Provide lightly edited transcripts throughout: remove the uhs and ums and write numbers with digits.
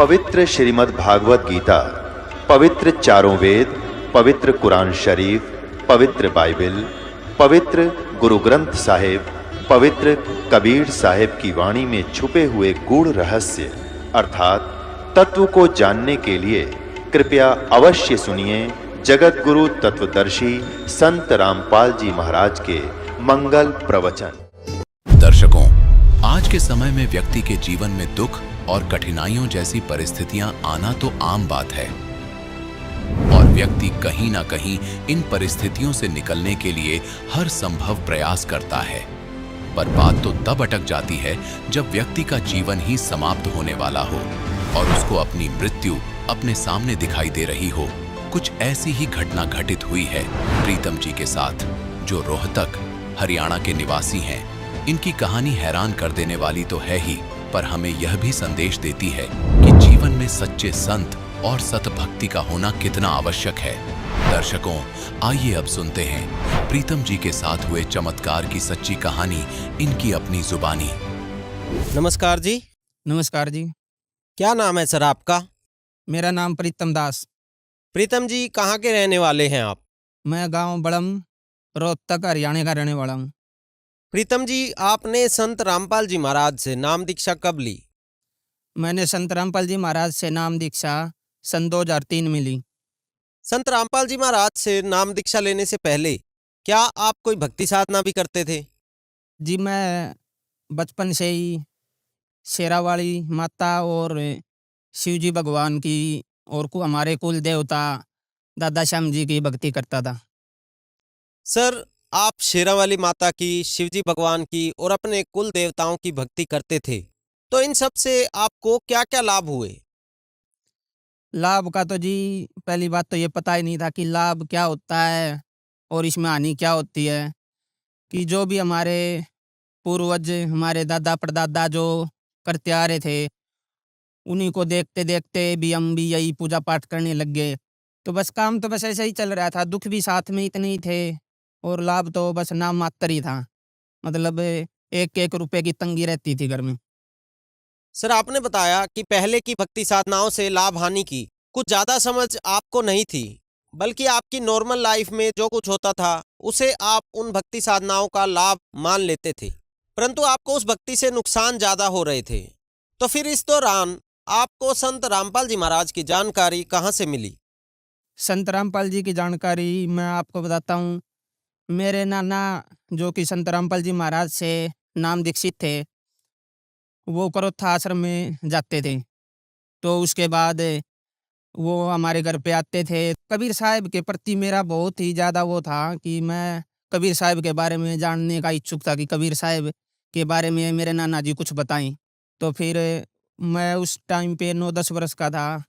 पवित्र श्रीमद् भागवत गीता, पवित्र चारों वेद, पवित्र कुरान शरीफ, पवित्र बाइबल, पवित्र गुरु ग्रंथ साहिब, पवित्र कबीर साहिब की वाणी में छुपे हुए गूढ़ रहस्य अर्थात तत्व को जानने के लिए कृपया अवश्य सुनिए जगत गुरु तत्वदर्शी संत रामपाल जी महाराज के मंगल प्रवचन। दर्शकों, आज के समय में व्यक्ति के जीवन में दुख और कठिनाइयों जैसी परिस्थितियां आना तो आम बात है और व्यक्ति कहीं ना कहीं इन परिस्थितियों से निकलने के लिए हर संभव प्रयास करता है। पर बात तो तब अटक जाती है जब व्यक्ति का जीवन ही समाप्त होने वाला हो और उसको अपनी मृत्यु अपने सामने दिखाई दे रही हो। कुछ ऐसी ही घटना घटित हुई है प्रीतम जी के साथ, जो रोहतक हरियाणा के निवासी हैं। इनकी कहानी हैरान कर देने वाली तो है ही, पर हमें यह भी संदेश देती है कि जीवन में सच्चे संत और सतभक्ति का होना कितना आवश्यक है। दर्शकों, आइए अब सुनते हैं प्रीतम जी के साथ हुए चमत्कार की सच्ची कहानी, इनकी अपनी जुबानी। नमस्कार जी। नमस्कार जी। क्या नाम है सर आपका? मेरा नाम प्रीतम दास। प्रीतम जी, कहाँ के रहने वाले हैं आप? मैं गांव बड़म, रोहतक, हरियाणा का रहने वाला हूँ। प्रीतम जी, आपने संत रामपाल जी महाराज से नाम दीक्षा कब ली? मैंने संत रामपाल जी महाराज से नाम दीक्षा सन 2003 में ली। संत रामपाल जी महाराज से नाम दीक्षा लेने से पहले क्या आप कोई भक्ति साधना भी करते थे? जी, मैं बचपन से ही शेरावाली माता और शिवजी भगवान की और हमारे कुल देवता दादा श्याम जी की भक्ति करता था। सर, आप शेरावाली माता की, शिवजी भगवान की और अपने कुल देवताओं की भक्ति करते थे, तो इन सब से आपको क्या क्या लाभ हुए? लाभ का तो जी पहली बात तो ये पता ही नहीं था कि लाभ क्या होता है और इसमें हानि क्या होती है। कि जो भी हमारे पूर्वज, हमारे दादा परदादा जो करते आ रहे थे, उन्हीं को देखते देखते भी हम भी यही पूजा पाठ करने लग गए। तो बस काम तो बस ऐसे ही चल रहा था, दुख भी साथ में इतने ही थे और लाभ तो बस नाम मात्र ही था। मतलब एक एक रुपए की तंगी रहती थी घर में। सर, आपने बताया कि पहले की भक्ति साधनाओं से लाभ हानि की कुछ ज्यादा समझ आपको नहीं थी, बल्कि आपकी नॉर्मल लाइफ में जो कुछ होता था उसे आप उन भक्ति साधनाओं का लाभ मान लेते थे, परंतु आपको उस भक्ति से नुकसान ज्यादा हो रहे थे। तो फिर इस दौरान आपको संत रामपाल जी महाराज की जानकारी कहाँ से मिली? संत रामपाल जी की जानकारी मैं आपको बताता हूँ। मेरे नाना जो कि संत रामपाल जी महाराज से नाम दीक्षित थे, वो करोथा आश्रम में जाते थे। तो उसके बाद वो हमारे घर पे आते थे। कबीर साहब के प्रति मेरा बहुत ही ज़्यादा वो था कि मैं कबीर साहब के बारे में जानने का इच्छुक था कि कबीर साहब के बारे में मेरे नाना जी कुछ बताएं। तो फिर मैं उस टाइम पे 9-10 वर्ष का था,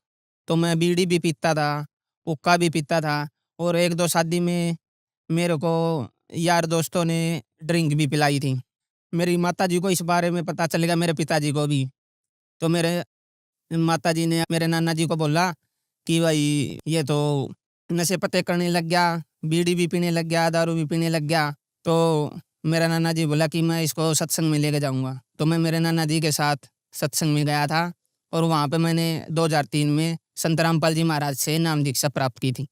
तो मैं बीड़ी भी पीता था, हुक्का भी पीता था और 1-2 शादी में मेरे को यार दोस्तों ने ड्रिंक भी पिलाई थी। मेरी माताजी को इस बारे में पता चलेगा, मेरे पिताजी को भी। तो मेरे माताजी ने मेरे नाना जी को बोला कि भाई ये तो नशे पत्ते करने लग गया, बीड़ी भी पीने लग गया, दारू भी पीने लग गया। तो मेरा नाना जी बोला कि मैं इसको सत्संग में लेके जाऊंगा। तो मैं मेरे नाना जी के साथ सत्संग में गया था और वहाँ पे मैंने 2003 में संत रामपाल जी महाराज से नाम दीक्षा प्राप्त की थी।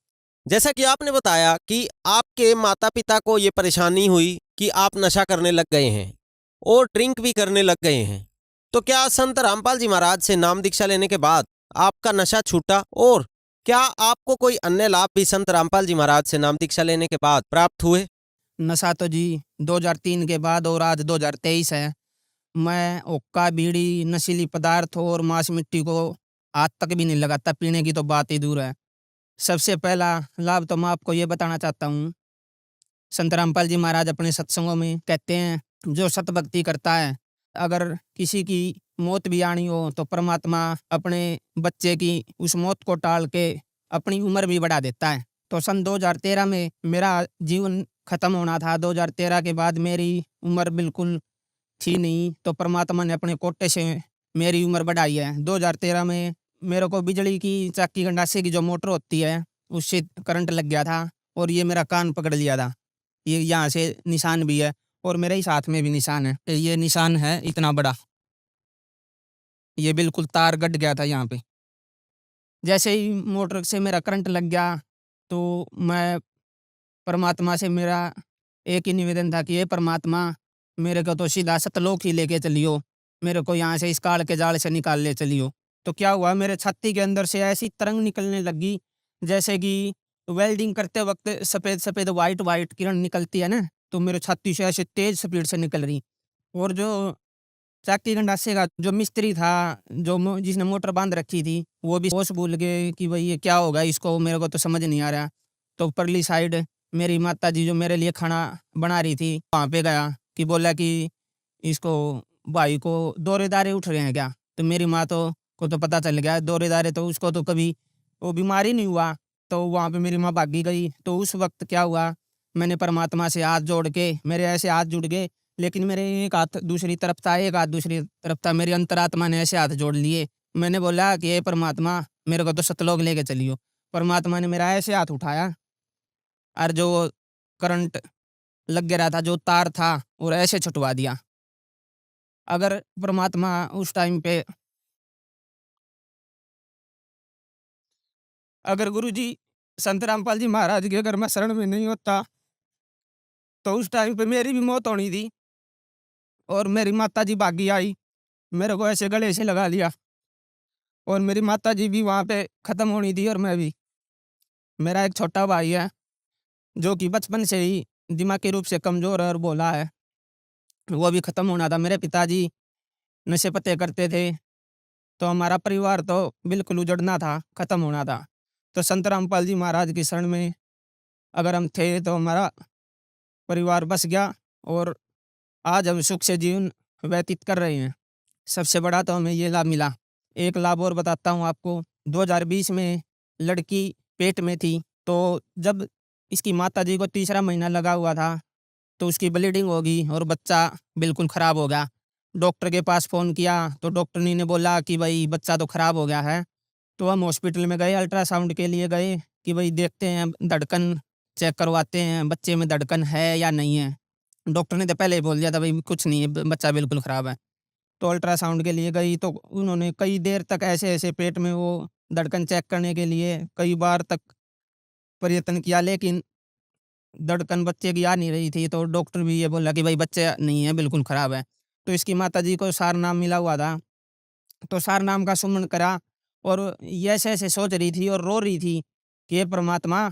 जैसा कि आपने बताया कि आपके माता पिता को ये परेशानी हुई कि आप नशा करने लग गए हैं और ड्रिंक भी करने लग गए हैं, तो क्या संत रामपाल जी महाराज से नाम दीक्षा लेने के बाद आपका नशा छूटा और क्या आपको कोई अन्य लाभ भी संत रामपाल जी महाराज से नाम दीक्षा लेने के बाद प्राप्त हुए? नशा तो जी 2003 के बाद और आज 2023 है। मैं हुक्का, बीड़ी, नशीली पदार्थ और मांस मिट्टी को आज तक भी नहीं लगाता, पीने की तो बात ही दूर है। सबसे पहला लाभ तो मैं आपको ये बताना चाहता हूँ। संत रामपाल जी महाराज अपने सत्संगों में कहते हैं, जो सत भक्ति करता है, अगर किसी की मौत भी आनी हो तो परमात्मा अपने बच्चे की उस मौत को टाल के अपनी उम्र भी बढ़ा देता है। तो सन 2013 में मेरा जीवन खत्म होना था। 2013 के बाद मेरी उम्र बिल्कुल थी नहीं, तो परमात्मा ने अपने कोटे से मेरी उम्र बढ़ाई है। 2013 में मेरे को बिजली की चाकी गंडासे की जो मोटर होती है उससे करंट लग गया था और ये मेरा कान पकड़ लिया था। ये यहाँ से निशान भी है और मेरे ही साथ में भी निशान है। ये निशान है इतना बड़ा, ये बिल्कुल तार गड़ गया था यहाँ पे। जैसे ही मोटर से मेरा करंट लग गया, तो मैं परमात्मा से मेरा एक ही निवेदन था कि हे परमात्मा, मेरे को तो सीधा सतलोक ही लेके चलियो, मेरे को यहाँ से इस काल के जाल से निकाल ले चलियो। तो क्या हुआ, मेरे छाती के अंदर से ऐसी तरंग निकलने लगी जैसे कि वेल्डिंग करते वक्त सफ़ेद सफ़ेद वाइट वाइट किरण निकलती है ना, तो मेरे छाती से ऐसे तेज स्पीड से निकल रही। और जो चाकी गंडासे का जो मिस्त्री था, जो जिसने मोटर बांध रखी थी, वो भी होश भूल गए कि भाई ये क्या होगा इसको, मेरे को तो समझ नहीं आ रहा। तो परली साइड मेरी माता जी जो मेरे लिए खाना बना रही थी, वहाँ पे गया कि बोला कि इसको भाई को दौरे दारे उठ रहे हैं क्या। तो मेरी माँ को तो पता चल गया दौरे दारे, तो उसको तो कभी वो बीमारी नहीं हुआ। तो वहाँ पे मेरी माँ भागी गई। तो उस वक्त क्या हुआ, मैंने परमात्मा से हाथ जोड़ के, मेरे ऐसे हाथ जुड़ गए, लेकिन मेरे एक हाथ दूसरी तरफ था, एक हाथ दूसरी तरफ था। मेरी अंतरात्मा ने ऐसे हाथ जोड़ लिए। मैंने बोला कि हे परमात्मा, मेरे को तो सतलोक लेके चलियो। परमात्मा ने मेरा ऐसे हाथ उठाया और जो करंट लग गया रहा था, जो तार था, और ऐसे छुटवा दिया। अगर परमात्मा उस टाइम पे, अगर गुरुजी संत रामपाल जी महाराज के अगर मैं शरण में नहीं होता, तो उस टाइम पे मेरी भी मौत होनी थी। और मेरी माता जी भागी आई, मेरे को ऐसे गले से लगा लिया, और मेरी माता जी भी वहाँ पे ख़त्म होनी थी, और मैं भी। मेरा एक छोटा भाई है जो कि बचपन से ही दिमागी रूप से कमज़ोर है और भोला है, वो भी ख़त्म होना था। मेरे पिताजी नशे पत्ते करते थे, तो हमारा परिवार तो बिल्कुल उजड़ना था, ख़त्म होना था। तो संत रामपाल जी महाराज की शरण में अगर हम थे, तो हमारा परिवार बस गया, और आज हम सुख से जीवन व्यतीत कर रहे हैं। सबसे बड़ा तो हमें ये लाभ मिला। एक लाभ और बताता हूँ आपको। 2020 में लड़की पेट में थी, तो जब इसकी माताजी को तीसरा महीना लगा हुआ था, तो उसकी ब्लीडिंग हो गई और बच्चा बिल्कुल ख़राब हो गया। डॉक्टर के पास फ़ोन किया, तो डॉक्टर ने बोला कि भाई बच्चा तो ख़राब हो गया है। तो हम हॉस्पिटल में गए, अल्ट्रासाउंड के लिए गए कि भाई देखते हैं, धड़कन चेक करवाते हैं, बच्चे में धड़कन है या नहीं है। डॉक्टर ने तो पहले ही बोल दिया था भाई कुछ नहीं है, बच्चा बिल्कुल ख़राब है। तो अल्ट्रासाउंड के लिए गई, तो उन्होंने कई देर तक ऐसे-ऐसे पेट में वो धड़कन चेक करने के लिए कई बार तक प्रयत्न किया, लेकिन धड़कन बच्चे की आ नहीं रही थी। तो डॉक्टर भी ये बोला कि भाई बच्चा नहीं है, बिल्कुल ख़राब है। तो इसकी माताजी को सारनाम मिला हुआ था, तो सारनाम का सुमन करा, और ये ऐसे-ऐसे सोच रही थी और रो रही थी कि हे परमात्मा,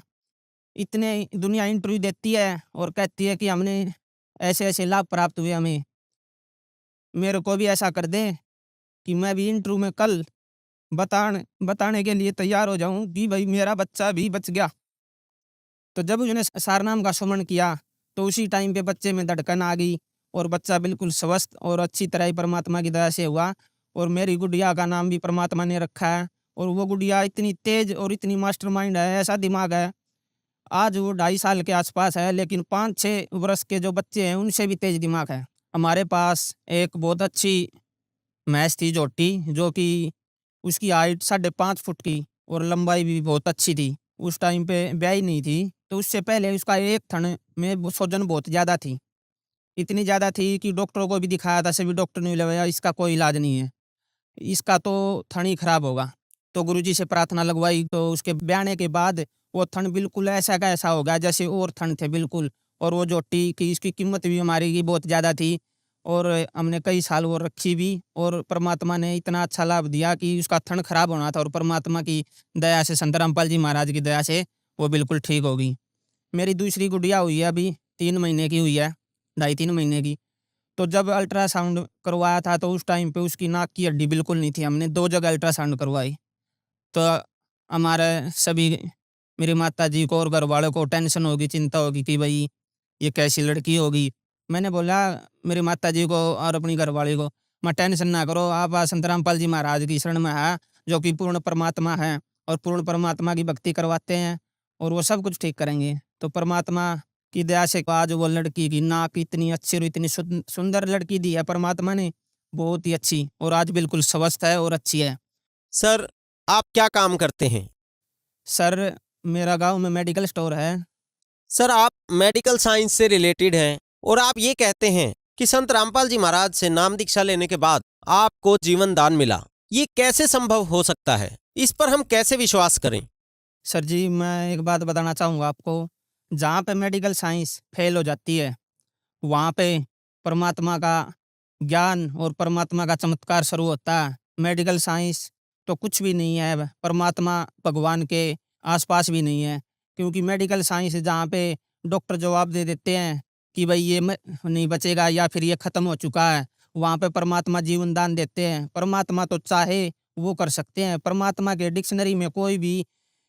इतने दुनिया इंटरव्यू देती है और कहती है कि हमने ऐसे-ऐसे लाभ प्राप्त हुए हमें, मेरे को भी ऐसा कर दे कि मैं भी इंटरव्यू में कल बताने के लिए तैयार हो जाऊँ कि भाई मेरा बच्चा भी बच गया। तो जब उसने सारनाम का सुमन किया, तो उसी टाइम पे बच्चे में धड़कन आ गई, और बच्चा बिल्कुल स्वस्थ और अच्छी तरह ही परमात्मा की दया से हुआ। और मेरी गुड़िया का नाम भी परमात्मा ने रखा है, और वो गुड़िया इतनी तेज और इतनी मास्टरमाइंड है, ऐसा दिमाग है। आज वो 2.5 साल के आसपास है, लेकिन 5-6 वर्ष के जो बच्चे हैं उनसे भी तेज दिमाग है। हमारे पास एक बहुत अच्छी भैंस थी झोटी, जो कि उसकी हाइट 5.5 फुट की और लंबाई भी बहुत अच्छी थी। उस टाइम पे ब्याही नहीं थी, तो उससे पहले उसका एक थन में सूजन बहुत ज़्यादा थी। इतनी ज़्यादा थी कि डॉक्टरों को भी दिखाया था, सभी डॉक्टर ने बोला इसका कोई इलाज नहीं है, इसका तो थन ही खराब होगा। तो गुरुजी से प्रार्थना लगवाई, तो उसके ब्याहने के बाद वो थन बिल्कुल ऐसा का ऐसा हो गया जैसे और थन थे बिल्कुल। और वो झोटी की इसकी कीमत भी हमारी की बहुत ज़्यादा थी, और हमने कई साल वो रखी भी, और परमात्मा ने इतना अच्छा लाभ दिया कि उसका थन खराब होना था, और परमात्मा की दया से, संत रामपाल जी महाराज की दया से वो बिल्कुल ठीक हो गई। मेरी दूसरी गुड़िया हुई है, अभी 3 महीने की हुई है, 2.5-3 महीने की। तो जब अल्ट्रासाउंड करवाया था, तो उस टाइम पे उसकी नाक की हड्डी बिल्कुल नहीं थी। हमने 2 जगह अल्ट्रासाउंड करवाई। तो हमारे सभी, मेरी माताजी को और घरवालों को टेंशन होगी, चिंता होगी कि भई ये कैसी लड़की होगी। मैंने बोला मेरी माताजी को और अपनी घरवाली को, माँ टेंशन ना करो, आप संत रामपाल जी महाराज की शरण में हैं, जो कि पूर्ण परमात्मा हैं, और पूर्ण परमात्मा की भक्ति करवाते हैं, और वो सब कुछ ठीक करेंगे। तो परमात्मा की दया से आज वो लड़की की नाक इतनी अच्छी और इतनी सुंदर लड़की दी है परमात्मा ने, बहुत ही अच्छी, और आज बिल्कुल स्वस्थ है और अच्छी है। सर, आप क्या काम करते हैं? सर, मेरा गाँव में मेडिकल स्टोर है। सर, आप मेडिकल साइंस से रिलेटेड हैं, और आप ये कहते हैं कि संत रामपाल जी महाराज से नाम दीक्षा लेने के बाद आपको जीवन दान मिला। ये कैसे संभव हो सकता है? इस पर हम कैसे विश्वास करें? सर जी, मैं एक बात बताना चाहूँगा आपको, जहाँ पे मेडिकल साइंस फेल हो जाती है, वहाँ पे परमात्मा का ज्ञान और परमात्मा का चमत्कार शुरू होता है। मेडिकल साइंस तो कुछ भी नहीं है, परमात्मा भगवान के आसपास भी नहीं है, क्योंकि मेडिकल साइंस जहाँ पे डॉक्टर जवाब दे देते हैं कि भाई ये नहीं बचेगा या फिर ये ख़त्म हो चुका है, वहाँ पे परमात्मा जीवन दान देते हैं। परमात्मा तो चाहे वो कर सकते हैं, परमात्मा के डिक्शनरी में कोई भी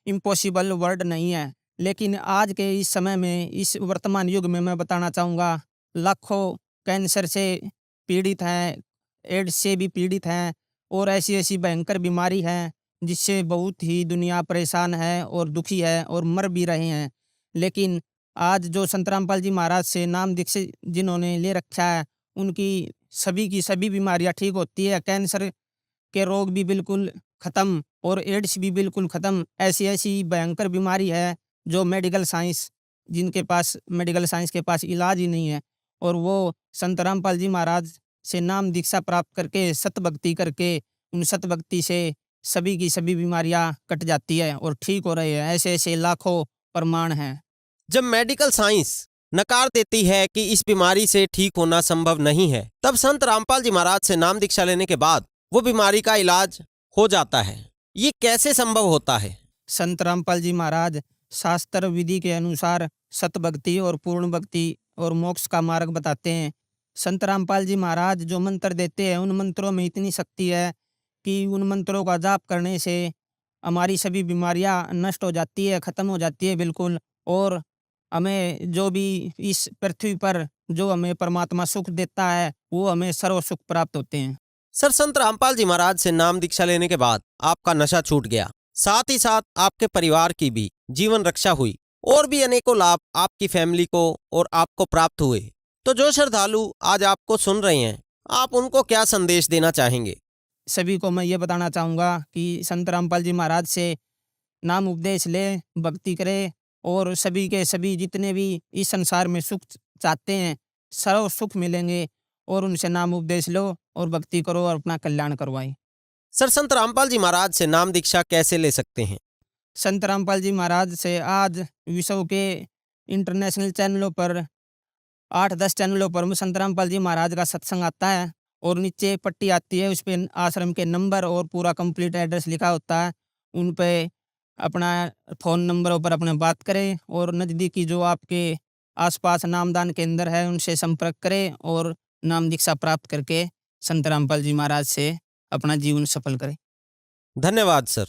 इम्पॉसिबल वर्ड नहीं है। लेकिन आज के इस समय में, इस वर्तमान युग में मैं बताना चाहूँगा, लाखों कैंसर से पीड़ित हैं, एड्स से भी पीड़ित हैं और ऐसी-ऐसी भयंकर बीमारी है जिससे बहुत ही दुनिया परेशान है और दुखी है और मर भी रहे हैं। लेकिन आज जो संत रामपाल जी महाराज से नाम दीक्षित जिन्होंने ले रखा है, उनकी सभी की सभी बीमारियाँ ठीक होती है। कैंसर के रोग भी बिल्कुल ख़त्म और एड्स भी बिल्कुल ख़त्म। ऐसी-ऐसी भयंकर बीमारी है जो मेडिकल साइंस के पास इलाज ही नहीं है, और वो संत रामपाल जी महाराज से नाम दीक्षा प्राप्त करके सत भक्ति करके, उन सत भक्ति से सभी की सभी बीमारियाँ कट जाती है और ठीक हो रहे हैं। ऐसे-ऐसे लाखों प्रमाण हैं। जब मेडिकल साइंस नकार देती है कि इस बीमारी से ठीक होना संभव नहीं है, तब संत रामपाल जी महाराज से नाम दीक्षा लेने के बाद वो बीमारी का इलाज हो जाता है। ये कैसे संभव होता है? संत रामपाल जी महाराज शास्त्र विधि के अनुसार सत भक्ति और पूर्ण भक्ति और मोक्ष का मार्ग बताते हैं। संत रामपाल जी महाराज जो मंत्र देते हैं, उन मंत्रों में इतनी शक्ति है कि उन मंत्रों का जाप करने से हमारी सभी बीमारियां नष्ट हो जाती है, ख़त्म हो जाती है बिल्कुल। और हमें जो भी इस पृथ्वी पर जो हमें परमात्मा सुख देता है, वो हमें सर्व सुख प्राप्त होते हैं। सर, संत रामपाल जी महाराज से नाम दीक्षा लेने के बाद आपका नशा छूट गया, साथ ही साथ आपके परिवार की भी जीवन रक्षा हुई और भी अनेकों लाभ आपकी फैमिली को और आपको प्राप्त हुए। तो जो श्रद्धालु आज आपको सुन रहे हैं, आप उनको क्या संदेश देना चाहेंगे? सभी को मैं ये बताना चाहूँगा कि संत रामपाल जी महाराज से नाम उपदेश लें, भक्ति करें और सभी के सभी जितने भी इस संसार में सुख चाहते हैं, सर्व सुख मिलेंगे। और उनसे नाम उपदेश लो और भक्ति करो और अपना कल्याण करवाएं। सर, संत रामपाल जी महाराज से नाम दीक्षा कैसे ले सकते हैं? संत रामपाल जी महाराज से आज विश्व के इंटरनेशनल चैनलों पर 8-10 चैनलों पर संत रामपाल जी महाराज का सत्संग आता है और नीचे पट्टी आती है, उस पर आश्रम के नंबर और पूरा कंप्लीट एड्रेस लिखा होता है। उन पे अपना फ़ोन नंबरों पर अपने बात करें और नज़दीकी जो आपके आसपास नामदान केंद्र है उनसे संपर्क करें और नाम दीक्षा प्राप्त करके संत रामपाल जी महाराज से अपना जीवन सफल करें। धन्यवाद सर।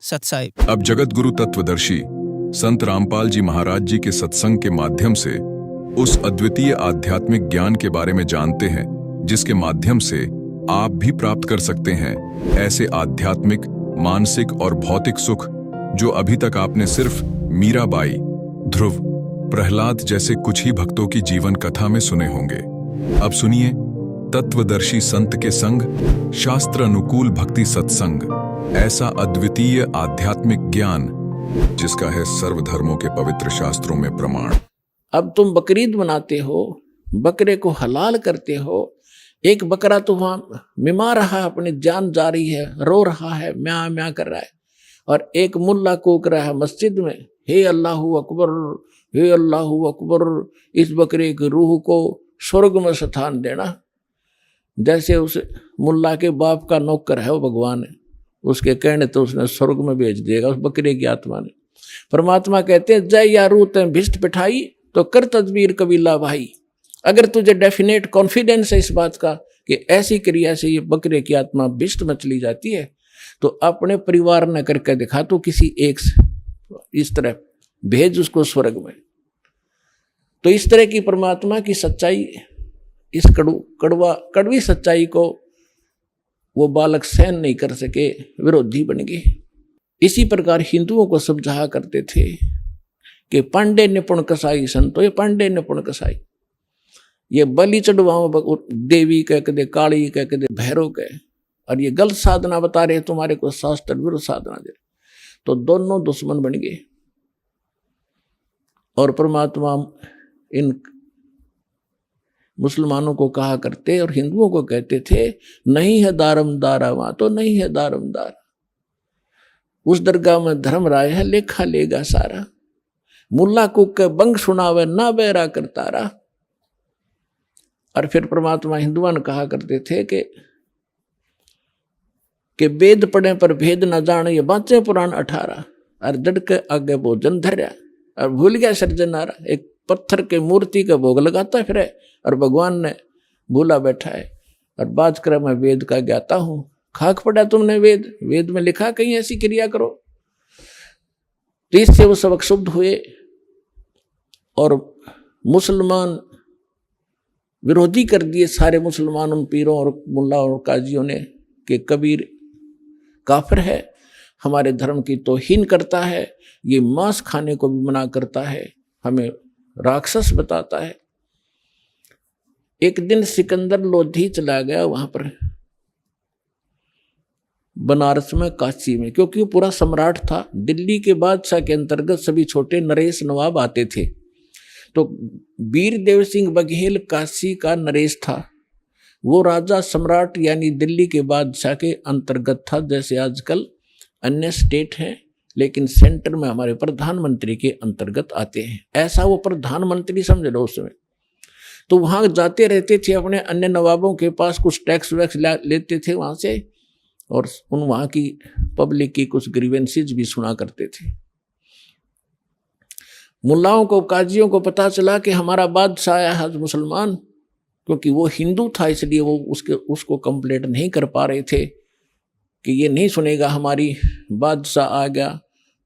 सत साहिब। अब जगत गुरु तत्वदर्शी संत रामपाल जी महाराज जी के सत्संग के माध्यम से उस अद्वितीय आध्यात्मिक ज्ञान के बारे में जानते हैं जिसके माध्यम से आप भी प्राप्त कर सकते हैं ऐसे आध्यात्मिक, मानसिक और भौतिक सुख जो अभी तक आपने सिर्फ मीराबाई, ध्रुव, प्रहलाद जैसे कुछ ही भक्तों की जीवन कथा में सुने होंगे। अब सुनिए तत्वदर्शी संत के संग शास्त्र अनुकूल भक्ति सत्संग, ऐसा अद्वितीय आध्यात्मिक ज्ञान जिसका है सर्वधर्मों के पवित्र शास्त्रों में प्रमाण। अब तुम बकरीद बनाते हो, बकरे को हलाल करते हो, एक बकरा तो वहां मिमा रहा है, अपनी जान जा रही है, रो रहा है, म्या म्या कर रहा है, और एक मुल्ला कूक रहा है मस्जिद में, हे अल्लाहू अकबर, हे अल्लाहू अकबर, इस बकरे की रूह को स्वर्ग में स्थान देना। जैसे उस मुल्ला के बाप का नौकर है वो भगवान है, उसके कहने तो उसने स्वर्ग में भेज देगा उस बकरे की आत्मा ने। परमात्मा कहते हैं जय या रू तें भिष्ट पिठाई तो कर तदबीर कबीला भाई। अगर तुझे डेफिनेट कॉन्फिडेंस है इस बात का कि ऐसी क्रिया से ये बकरे की आत्मा भिष्ट में चली जाती है, तो अपने परिवार ने करके दिखा, तो किसी एक इस तरह भेज उसको स्वर्ग में। तो इस तरह की परमात्मा की सच्चाई, इस कड़वी सच्चाई को वो बालक सहन नहीं कर सके, विरोधी बन गए। इसी प्रकार हिंदुओं को समझाया करते थे कि पांडे निपुण कसाई संतो, ये पांडे निपुण कसाई, ये बलि चढ़वाओ देवी कह के दे, काली कह के दे, भैरव कह, और ये गलत साधना बता रहे तुम्हारे को, शास्त्र विरुद्ध साधना दे। तो दोनों दुश्मन बन गए। और परमात्मा इन मुसलमानों को कहा करते और हिंदुओं को कहते थे, नहीं है दारमदारा वहां तो नहीं है दारमदार। उस दरगाह में धर्म राय है, लेखा लेगा सारा। मुल्ला को के बंग सुनावे ना बेरा करता रहा। और फिर परमात्मा हिंदुआन कहा करते थे कि वेद पढ़े पर भेद न जाने, ये बाँचे पुराण 18। और जड़ के आगे भोजन धर्या और भूल गया सृजनारा। एक पत्थर के मूर्ति का भोग लगाता फिर और भगवान ने भूला बैठा है। और बात करे मैं वेद का ज्ञाता हूं। खाक पड़ा तुमने वेद, वेद में लिखा कहीं ऐसी क्रिया करो। तो इससे वो सबक शुद्ध हुए और मुसलमान विरोधी कर दिए सारे मुसलमान उन पीरों और मुल्ला और काजियों ने कि कबीर काफिर है, हमारे धर्म की तौहीन करता है, ये मांस खाने को भी मना करता है, हमें राक्षस बताता है। एक दिन सिकंदर लोधी चला गया वहां पर बनारस में, काशी में, क्योंकि वो पूरा सम्राट था। दिल्ली के बादशाह के अंतर्गत सभी छोटे नरेश नवाब आते थे। तो वीर देव सिंह बघेल काशी का नरेश था। वो राजा सम्राट यानी दिल्ली के बादशाह के अंतर्गत था। जैसे आजकल अन्य स्टेट हैं, लेकिन सेंटर में हमारे प्रधानमंत्री के अंतर्गत आते हैं, ऐसा वो प्रधानमंत्री समझ लो उस समय। तो वहां जाते रहते थे, अपने अन्य नवाबों के पास कुछ टैक्स वैक्स लेते थे वहां से, और उन वहां की पब्लिक की कुछ ग्रीवेंसेज भी सुना करते थे। मुल्लाओं को, काजियों को पता चला कि हमारा बादशाह आया है मुसलमान, क्योंकि वो हिंदू था इसलिए वो उसको कंप्लेंट नहीं कर पा रहे थे कि ये नहीं सुनेगा हमारी बादशाह आ गया।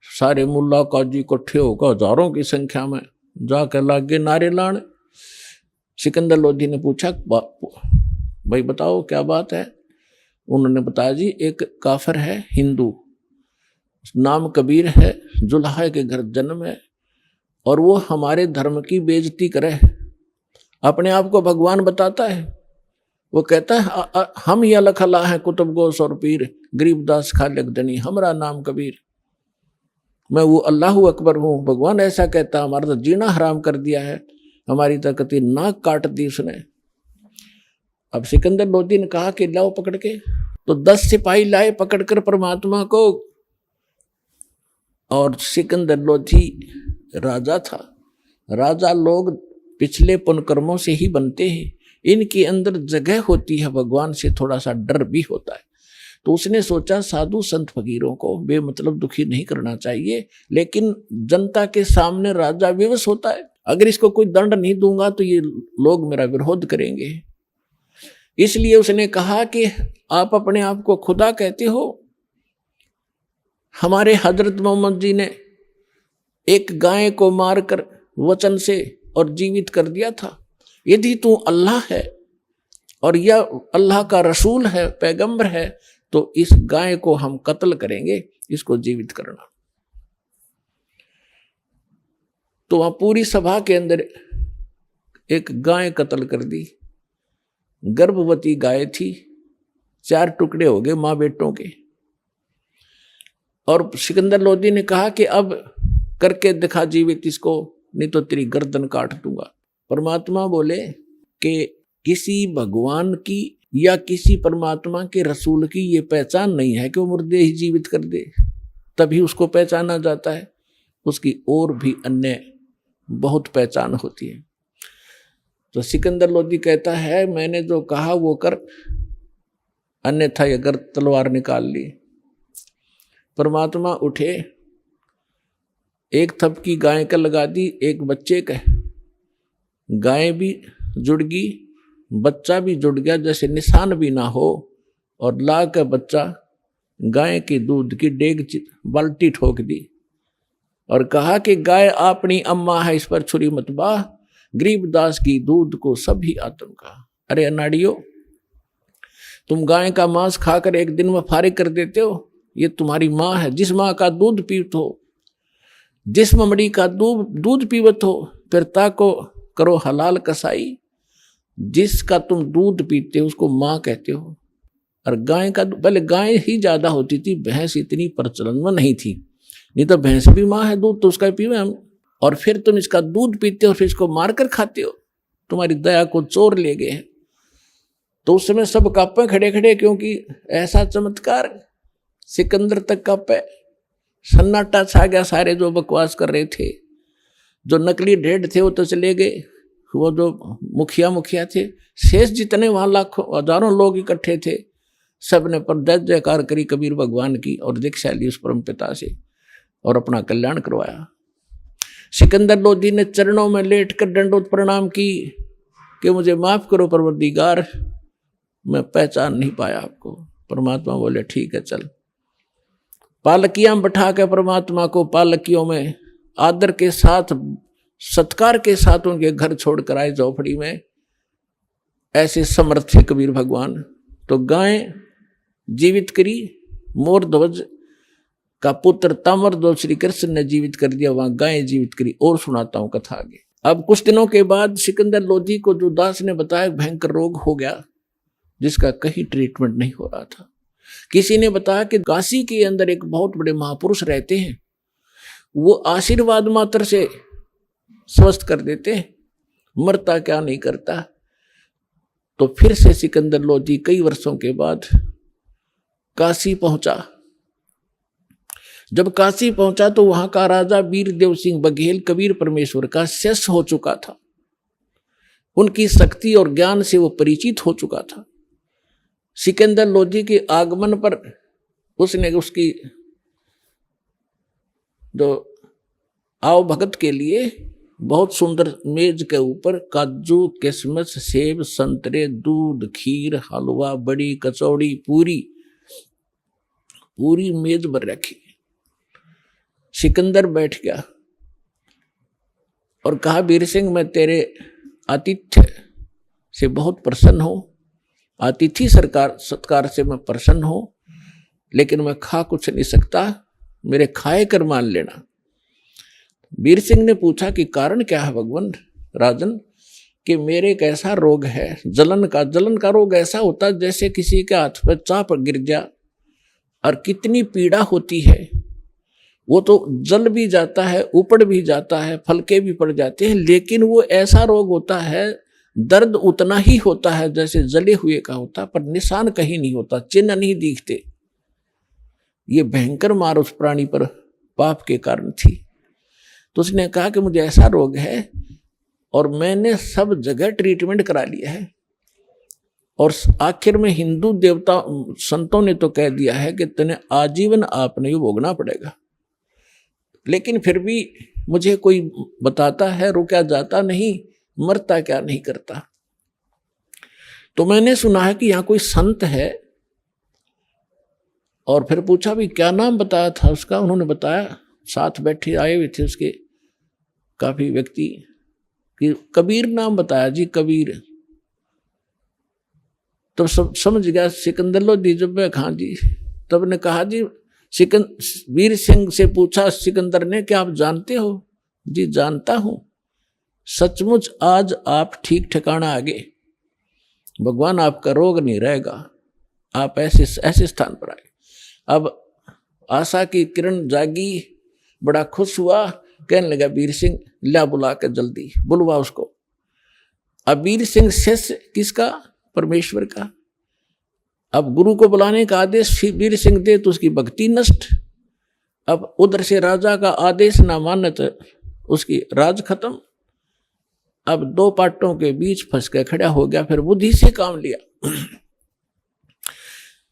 सारे मुल्ला काजी इकट्ठे होकर हजारों की संख्या में जाकर लागे नारे लाने। सिकंदर लोधी ने पूछा भाई बताओ क्या बात है। उन्होंने बताया जी एक काफिर है हिंदू, नाम कबीर है, जुल्हा के घर जन्म है, और वो हमारे धर्म की बेइज्जती करे, अपने आप को भगवान बताता है। वो कहता है हम ही अलख अल्लाह हैं, कुतुब गोस और पीर, गरीबदास खालिक दनी, हमारा नाम कबीर, मैं वो अल्लाह अकबर हूँ। भगवान ऐसा कहता, हमारा तो जीना हराम कर दिया है, हमारी तकत नाक काट दी उसने। अब सिकंदर लोधी ने कहा कि लाओ पकड़ के, तो 10 सिपाही लाए पकड़कर परमात्मा को। और सिकंदर लोधी राजा था। राजा लोग पिछले पुण्यकर्मों से ही बनते हैं, इनके अंदर जगह होती है, भगवान से थोड़ा सा डर भी होता है। तो उसने सोचा साधु संत फकीरों को बेमतलब दुखी नहीं करना चाहिए, लेकिन जनता के सामने राजा विवश होता है, अगर इसको कोई दंड नहीं दूंगा तो ये लोग मेरा विरोध करेंगे। इसलिए उसने कहा कि आप अपने आप को खुदा कहते हो, हमारे हजरत मोहम्मद जी ने एक गाय को मारकर वचन से और जीवित कर दिया था। यदि तू अल्लाह है और यह अल्लाह का रसूल है, पैगंबर है, तो इस गाय को हम कत्ल करेंगे, इसको जीवित करना। तो वहां पूरी सभा के अंदर एक गाय कत्ल कर दी। गर्भवती गाय थी, 4 टुकड़े हो गए मां बेटों के। और सिकंदर लोधी ने कहा कि अब करके दिखा जीवित इसको, नहीं तो तेरी गर्दन काट दूंगा। परमात्मा बोले कि किसी भगवान की या किसी परमात्मा के रसूल की ये पहचान नहीं है कि वो मुर्दे ही जीवित कर दे, तभी उसको पहचाना जाता है। उसकी और भी अन्य बहुत पहचान होती है। तो सिकंदर लोधी कहता है मैंने जो कहा वो कर, अन्यथा अगर तलवार निकाल ली। परमात्मा उठे, एक थपकी गाय का लगा दी, एक बच्चे का। गाय भी जुड़ गई, बच्चा भी जुड़ गया, जैसे निशान भी ना हो। और ला का बच्चा गाय के दूध की डेग बाल्टी ठोक दी और कहा कि गाय अपनी अम्मा है, इस पर छुरी मत बाह, गरीबदास की दूध को सभी आत्म का। अरे अनाड़ियों, तुम गाय का मांस खाकर एक दिन में फारिग कर देते हो, ये तुम्हारी माँ है। जिस माँ का दूध पीवत हो, जिस ममड़ी का दूध पीवत हो, फिर ताको करो हलाल कसाई। जिसका तुम दूध पीते हो उसको माँ कहते हो। और गाय का, पहले गाय ही ज्यादा होती थी, भैंस इतनी प्रचलन में नहीं थी, नहीं तो भैंस भी माँ है, दूध तो उसका पीवे हम। और फिर तुम इसका दूध पीते हो, फिर इसको मारकर खाते हो, तुम्हारी दया को चोर ले गए हैं। तो उस समय सब कांपे खड़े खड़े, क्योंकि ऐसा चमत्कार सिकंदर तक कांपे। सन्नाटा छा गया। सारे जो बकवास कर रहे थे, जो नकली ढेड थे वो तो चले गए, वो जो मुखिया थे, शेष जितने वहां लाखों हजारों लोग इकट्ठे थे, सबने पर जय जयकार करी कबीर भगवान की और दीक्षा ली उस परम पिता से और अपना कल्याण करवाया। सिकंदर लोधी ने चरणों में लेट कर दंडोत प्रणाम की कि मुझे माफ करो परवरदिगार, मैं पहचान नहीं पाया आपको। परमात्मा बोले ठीक है चल। पालकियां बैठा के परमात्मा को पालकियों में आदर के साथ सत्कार के साथ उनके घर छोड़कर आए झोपड़ी में। ऐसे समर्थ थे कबीर भगवान। तो गाय जीवित करी, मोर ध्वज का पुत्र ताम्र ध्वज श्री कृष्ण ने जीवित कर दिया, वहां गाय जीवित करी। और सुनाता हूं कथा आगे। अब कुछ दिनों के बाद सिकंदर लोधी को जो दास ने बताया भयंकर रोग हो गया जिसका कहीं ट्रीटमेंट नहीं हो रहा था। किसी ने बताया कि काशी के अंदर एक बहुत बड़े महापुरुष रहते हैं, वो आशीर्वाद मात्र से स्वस्थ कर देते हैं, मरता क्या नहीं करता। तो फिर से सिकंदर लोधी कई वर्षों के बाद काशी पहुंचा। जब काशी पहुंचा तो वहां का राजा वीरदेव सिंह बघेल कबीर परमेश्वर का शिष्य हो चुका था। उनकी शक्ति और ज्ञान से वो परिचित हो चुका था। सिकंदर लोधी के आगमन पर उसने उसकी जो आओ भगत के लिए बहुत सुंदर मेज के ऊपर काजू, किशमिश, सेब, संतरे, दूध, खीर, हलवा, बड़ी, कचौड़ी, पूरी मेज पर रखी। सिकंदर बैठ गया और कहा वीर सिंह मैं तेरे आतिथ्य से बहुत प्रसन्न हूं, अतिथि सत्कार से मैं प्रसन्न हूं, लेकिन मैं खा कुछ नहीं सकता, मेरे खाए कर मान लेना। वीर सिंह ने पूछा कि कारण क्या है भगवान राजन, कि मेरे एक ऐसा रोग है जलन का रोग ऐसा होता है जैसे किसी के हाथ पर चाप गिर गया और कितनी पीड़ा होती है। वो तो जल भी जाता है, उपड़ भी जाता है, फलके भी पड़ जाते हैं, लेकिन वो ऐसा रोग होता है दर्द उतना ही होता है जैसे जले हुए का होता, पर निशान कहीं नहीं होता, चिन्ह नहीं दिखते। ये भयंकर मार उस प्राणी पर पाप के कारण थी। तो उसने कहा कि मुझे ऐसा रोग है और मैंने सब जगह ट्रीटमेंट करा लिया है और आखिर में हिंदू देवता संतों ने तो कह दिया है कि तेने आजीवन आपने ये भोगना पड़ेगा, लेकिन फिर भी मुझे कोई बताता है रुका जाता नहीं, मरता क्या नहीं करता। तो मैंने सुना है कि यहाँ कोई संत है और फिर पूछा भी क्या नाम बताया था उसका। उन्होंने बताया, साथ बैठे आए हुए थे उसके काफी व्यक्ति, कि कबीर नाम बताया जी, कबीर। तो सब समझ गया सिकंदर लोधी जब मैं हाँ जी। तब ने कहा जी वीर सिंह से पूछा सिकंदर ने कि आप जानते हो? जी जानता हूं, सचमुच आज आप ठीक ठिकाना आ गए, भगवान आपका रोग नहीं रहेगा, आप ऐसे स्थान पर आए। अब आशा की किरण जागी, बड़ा खुश हुआ, कहने लगा वीर सिंह ला बुला के जल्दी बुलवा उसको। अब वीर सिंह शिष्य किसका? परमेश्वर का। अब गुरु को बुलाने का आदेश वीर सिंह दे तो उसकी भक्ति नष्ट। अब उधर से राजा का आदेश ना माने तो उसकी राज खत्म। अब दो पाटों के बीच फंस के खड़ा हो गया, फिर बुद्धि से काम लिया।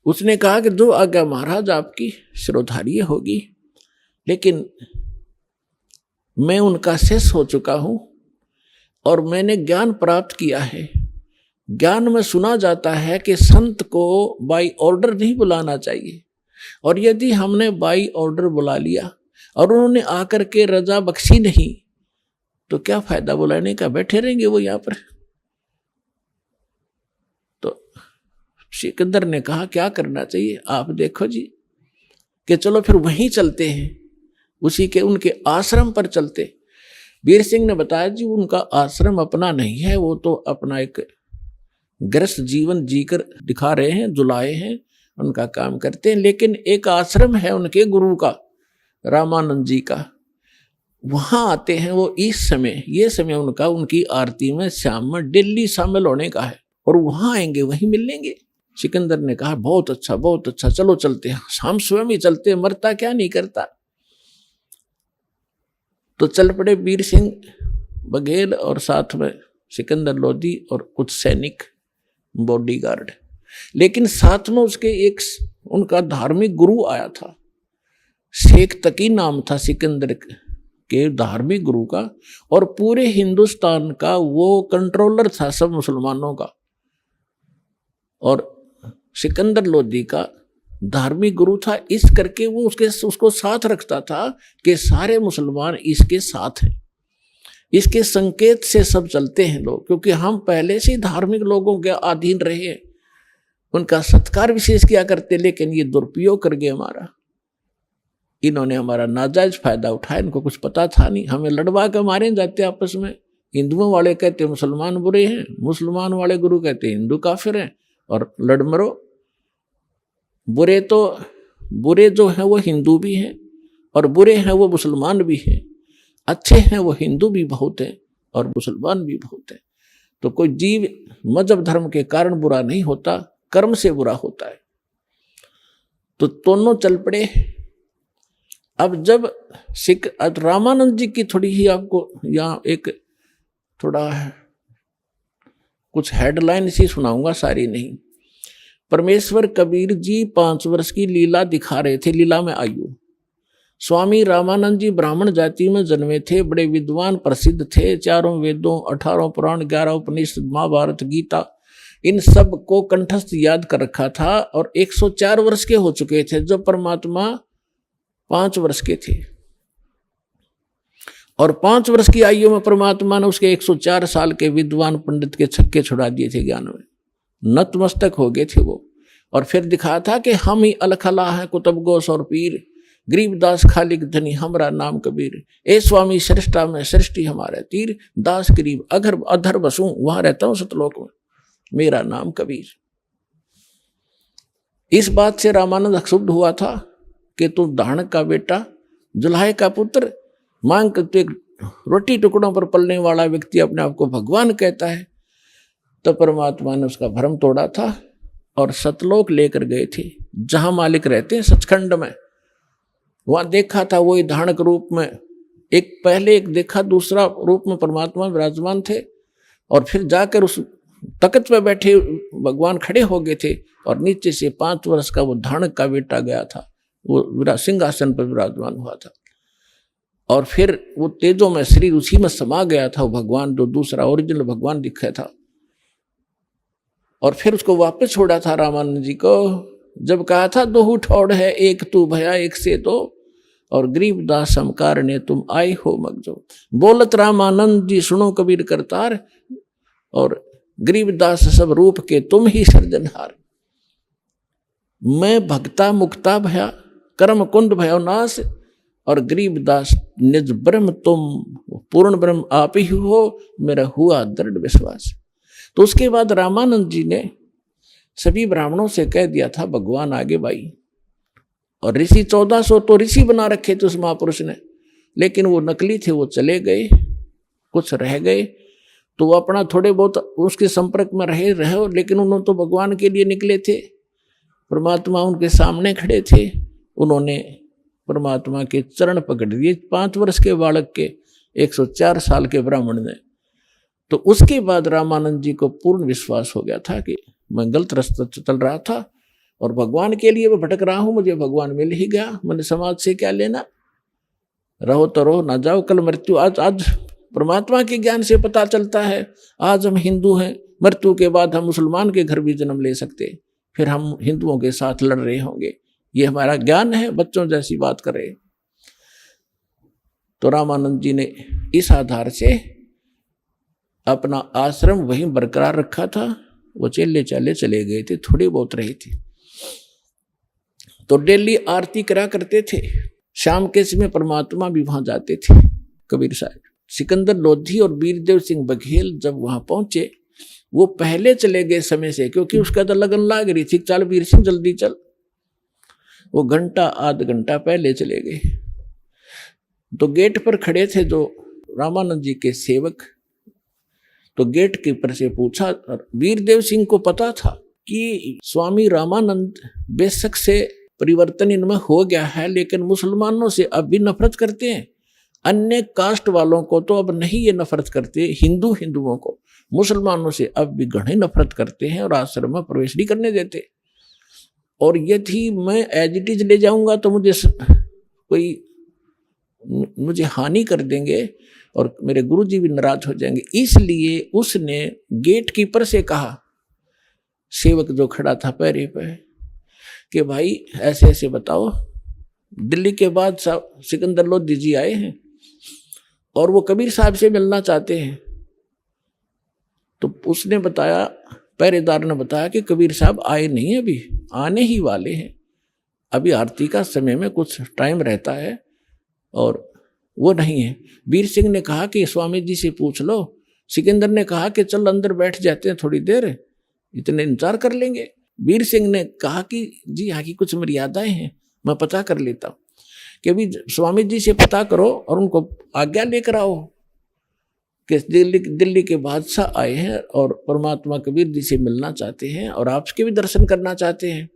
उसने कहा कि जो आज्ञा महाराज आपकी शिरोधार्य होगी, लेकिन मैं उनका शिष्य हो चुका हूं और मैंने ज्ञान प्राप्त किया है। ज्ञान में सुना जाता है कि संत को बाई ऑर्डर नहीं बुलाना चाहिए, और यदि हमने बाई ऑर्डर बुला लिया और उन्होंने आकर के रजा बख्शी नहीं तो क्या फायदा बुलाने का, बैठे रहेंगे वो यहाँ पर। तो सिकंदर ने कहा क्या करना चाहिए आप देखो जी, कि चलो फिर वहीं चलते हैं, उसी के उनके आश्रम पर चलते। वीर सिंह ने बताया जी उनका आश्रम अपना नहीं है, वो तो अपना एक गृहस्थ जीवन जीकर दिखा रहे हैं, जुलाए हैं, उनका काम करते हैं, लेकिन एक आश्रम है उनके गुरु का, रामानंद जी का, वहां आते हैं वो। इस समय ये समय उनका उनकी आरती में शाम में डेली शामिल होने का है और वहां आएंगे, वहीं मिलेंगे। सिकंदर ने कहा बहुत अच्छा चलो चलते हैं, शाम स्वयं ही चलते, मरता क्या नहीं करता। तो चल पड़े वीर सिंह बघेल और साथ में सिकंदर लोधी और कुछ सैनिक बॉडीगार्ड। लेकिन साथ में उसके एक उनका धार्मिक गुरु आया था, शेख तकी नाम था सिकंदर के धार्मिक गुरु का, और पूरे हिंदुस्तान का वो कंट्रोलर था सब मुसलमानों का, और सिकंदर लोधी का धार्मिक गुरु था। इस करके वो उसको साथ रखता था कि सारे मुसलमान इसके साथ हैं, इसके संकेत से सब चलते हैं लोग, क्योंकि हम पहले से धार्मिक लोगों के अधीन रहे हैं, उनका सत्कार विशेष किया करते, लेकिन ये दुरुपयोग कर गए हमारा। इन्होंने हमारा नाजायज फायदा उठाया, इनको कुछ पता था नहीं, हमें लड़वा के मारे जाते आपस में। हिंदुओं वाले कहते मुसलमान बुरे हैं, मुसलमान वाले गुरु कहते हिंदू काफिर हैं, और लड़ मरो। बुरे जो हैं वो हिंदू भी हैं, और बुरे हैं वो मुसलमान भी हैं, अच्छे हैं वो हिंदू भी बहुत हैं और मुसलमान भी बहुत हैं। तो कोई जीव मजहब धर्म के कारण बुरा नहीं होता, कर्म से बुरा होता है। तो दोनों चल पड़े। अब जब रामानंद जी की थोड़ी ही आपको यहाँ एक थोड़ा कुछ हेडलाइन सी सुनाऊंगा, सारी नहीं। परमेश्वर कबीर जी 5 वर्ष की लीला दिखा रहे थे, लीला में आयु। स्वामी रामानंद जी ब्राह्मण जाति में जन्मे थे, बड़े विद्वान प्रसिद्ध थे, 4 वेदों, 18 पुराण, 11 उपनिषद, महाभारत, गीता, इन सब को कंठस्थ याद कर रखा था, और 104 वर्ष के हो चुके थे जब परमात्मा 5 वर्ष के थे। और 5 वर्ष की आयु में परमात्मा ने उसके 104 साल के विद्वान पंडित के छक्के छुड़ा दिए थे, ज्ञान में नतमस्तक हो गए थे वो। और फिर दिखा था कि हम ही अलखला है कुतुब गोस और पीर, गरीबदास खालिक धनी हमरा नाम कबीर, ए स्वामी श्रेष्ठा में सृष्टि हमारे तीर, दास गरीब अगर अधर बसूं वहां रहता हूं सतलोक में, मेरा नाम कबीर। इस बात से रामानंद क्षुब्ध हुआ था कि तू दानक का बेटा, जुल्हाय का पुत्र, मांग कर तू एक रोटी टुकड़ों पर पलने वाला व्यक्ति अपने आप को भगवान कहता है। तो परमात्मा ने उसका भ्रम तोड़ा था और सतलोक लेकर गए थे, जहां मालिक रहते हैं सचखंड में। वहां देखा था वही धानक रूप में, एक पहले एक देखा, दूसरा रूप में परमात्मा विराजमान थे, और फिर जाकर उस तख्त पे बैठे भगवान खड़े हो गए थे, और नीचे से 5 वर्ष का वो धानक का बेटा गया था, वो सिंहासन पर विराजमान हुआ था। और फिर वो तेजों में शरीर उसी में समा गया था, वो भगवान जो दूसरा ओरिजिनल भगवान दिखा था। और फिर उसको वापस छोड़ा था रामानंद जी को, जब कहा था दोहू ठौड़ है एक तू भया एक से दो, और गरीबदास समकार ने तुम आए हो मगजो, बोलत रामानंद जी सुनो कबीर करतार, और गरीबदास सब रूप के तुम ही सर्जनहार। मैं भक्ता मुक्ता भया कर्म कुंड भयो नाश, और गरीबदास निज ब्रह्म तुम पूर्ण ब्रह्म आप ही हो, मेरा हुआ दृढ़ विश्वास। तो उसके बाद रामानंद जी ने सभी ब्राह्मणों से कह दिया था भगवान आगे भाई, और ऋषि 1400 तो ऋषि बना रखे थे उस महापुरुष ने, लेकिन वो नकली थे, वो चले गए, कुछ रह गए, तो वो अपना थोड़े बहुत उसके संपर्क में रहे, लेकिन उन्होंने तो भगवान के लिए निकले थे, परमात्मा उनके सामने खड़े थे, उन्होंने परमात्मा के चरण पकड़ दिए 5 वर्ष के बालक के 104 साल के ब्राह्मण ने। तो उसके बाद रामानंद जी को पूर्ण विश्वास हो गया था कि मैं गलत रास्ते चल रहा था और भगवान के लिए मैं भटक रहा हूं, मुझे भगवान मिल ही गया, मैंने समाज से क्या लेना, रहो तो रहो ना जाओ, कल मृत्यु। आज परमात्मा के ज्ञान से पता चलता है, आज हम हिंदू हैं, मृत्यु के बाद हम मुसलमान के घर भी जन्म ले सकते, फिर हम हिंदुओं के साथ लड़ रहे होंगे, ये हमारा ज्ञान है, बच्चों जैसी बात कर रहे। तो रामानंद जी ने इस आधार से अपना आश्रम वहीं बरकरार रखा था, वो चेले चाले चले गए थे, थोड़े बहुत रहे थे। तो डेली आरती करा करते थे, शाम के समय परमात्मा भी वहां जाते थे कबीर साहब। सिकंदर लोधी और वीरदेव सिंह बघेल जब वहां पहुंचे, वो पहले चले गए समय से, क्योंकि उसका तो लगन लाग रही थी, चल वीर सिंह जल्दी चल। वो घंटा आध घंटा पहले चले गए। तो गेट पर खड़े थे जो रामानंद जी के सेवक, तो गेट कीपर से पूछा, वीरदेव सिंह को पता था कि स्वामी रामानंद बेशक से परिवर्तन इनमें हो गया है, लेकिन मुसलमानों से अब भी नफरत करते हैं, अन्य कास्ट वालों को तो अब नहीं ये नफरत करते, हिंदुओं को, मुसलमानों से अब भी घणे नफरत करते हैं और आश्रम में प्रवेश नहीं करने देते। और यदि मैं एज इट इज ले जाऊंगा तो मुझे हानि कर देंगे और मेरे गुरुजी भी नाराज हो जाएंगे। इसलिए उसने गेट कीपर से कहा, सेवक जो खड़ा था पैरे पे, कि भाई ऐसे ऐसे बताओ, दिल्ली के बाद सिकंदर लोधी जी आए हैं और वो कबीर साहब से मिलना चाहते हैं। तो उसने बताया, पहरेदार ने बताया कि कबीर साहब आए नहीं, अभी आने ही वाले हैं, अभी आरती का समय में कुछ टाइम रहता है और वो नहीं है। वीर सिंह ने कहा कि स्वामी जी से पूछ लो। सिकंदर ने कहा कि चल अंदर बैठ जाते हैं थोड़ी देर, इतने इंतजार कर लेंगे। वीर सिंह ने कहा कि जी यहाँ की कुछ मर्यादाएं हैं, मैं पता कर लेता हूँ। कि अभी स्वामी जी से पता करो और उनको आज्ञा लेकर आओ कि दिल्ली के बादशाह आए हैं और परमात्मा कबीर जी से मिलना चाहते हैं और आपके भी दर्शन करना चाहते हैं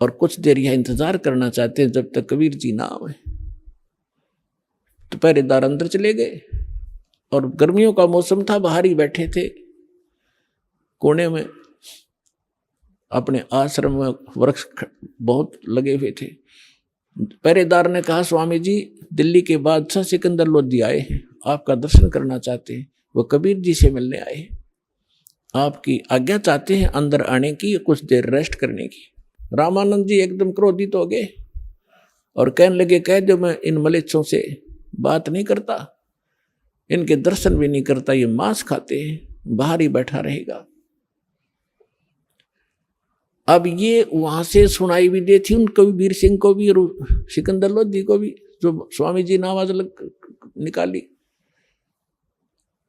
और कुछ देर यहाँ इंतजार करना चाहते हैं जब तक कबीर जी ना आए। तो पहरेदार अंदर चले गए और गर्मियों का मौसम था, बाहर ही बैठे थे कोने में, अपने आश्रम में वृक्ष बहुत लगे हुए थे। पहरेदार ने कहा, स्वामी जी दिल्ली के बादशाह सिकंदर लोधी आए हैं, आपका दर्शन करना चाहते हैं, वो कबीर जी से मिलने आए हैं, आपकी आज्ञा चाहते हैं अंदर आने की, कुछ देर रेस्ट करने की। रामानंद जी एकदम क्रोधित हो गए और कहने लगे, कह दो मैं इन मलेच्छों से बात नहीं करता, इनके दर्शन भी नहीं करता, ये मांस खाते हैं, बाहर ही बैठा रहेगा। अब ये वहां से सुनाई भी दी थी उनको भी, वीर सिंह को भी और सिकंदर लोधी को भी, जो स्वामी जी ने आवाज निकाली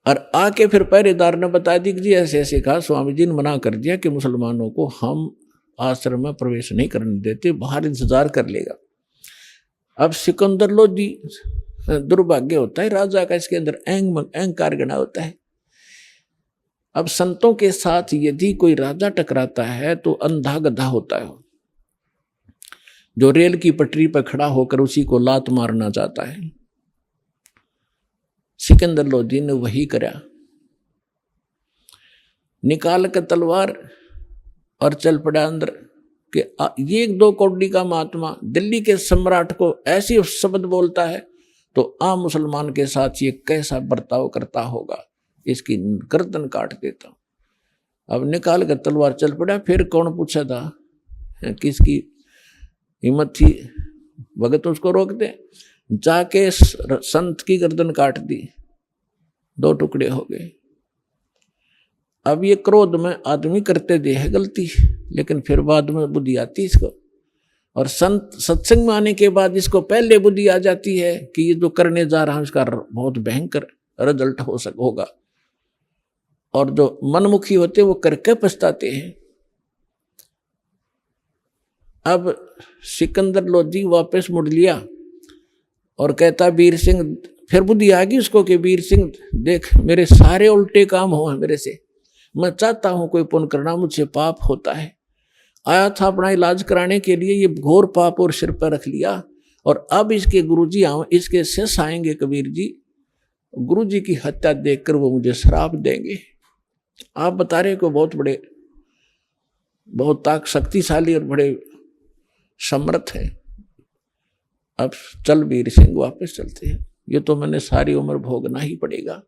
और आके फिर पहरेदार ने बता दी कि जी ऐसे ऐसे कहा, स्वामी जी ने मना कर दिया कि मुसलमानों को हम आश्रम में प्रवेश नहीं करने देते, बाहर इंतजार कर लेगा। अब सिकंदर लोधी, दुर्भाग्य होता है राजा का, इसके अंदर अहंकार गणा होता है। अब संतों के साथ यदि कोई राजा टकराता है तो अंधा गधा होता है, जो रेल की पटरी पर खड़ा होकर उसी को लात मारना चाहता है। सिकंदर लोधी ने वही करा, निकाल कर तलवार और चल पड़ा अंदर। कि ये 2 कौड़ी का महात्मा दिल्ली के सम्राट को ऐसी शब्द बोलता है तो आम मुसलमान के साथ ये कैसा बर्ताव करता होगा, इसकी गर्दन काट देता हूं। अब निकाल कर तलवार चल पड़ा। फिर कौन पूछा था, किसकी हिम्मत थी भगत उसको रोक दे, जाके संत की गर्दन काट दी, 2 टुकड़े हो गए। अब ये क्रोध में आदमी करते दे है गलती, लेकिन फिर बाद में बुद्धि आती इसको, और संत सत्संग में आने के बाद इसको पहले बुद्धि आ जाती है कि ये जो करने जा रहा है उसका बहुत भयंकर रिजल्ट होगा। और जो मनमुखी होते वो करके पछताते हैं। अब सिकंदर लोधी वापस मुड़ लिया और कहता, वीर सिंह, फिर बुद्धि आ गई उसको कि वीर सिंह देख, मेरे सारे उल्टे काम हो हैं मेरे से, मैं चाहता हूं कोई पुण्य करना, मुझसे पाप होता है, आया था अपना इलाज कराने के लिए, ये घोर पाप और सिर पर रख लिया, और अब इसके गुरुजी आए, इसके शिष्य आएंगे कबीर जी, गुरुजी की हत्या देखकर वो मुझे श्राप देंगे। आप बता रहे को बहुत शक्तिशाली और बड़े समर्थ है। अब चल वीर सिंह वापस चलते हैं, ये तो मैंने सारी उम्र भोगना ही पड़ेगा।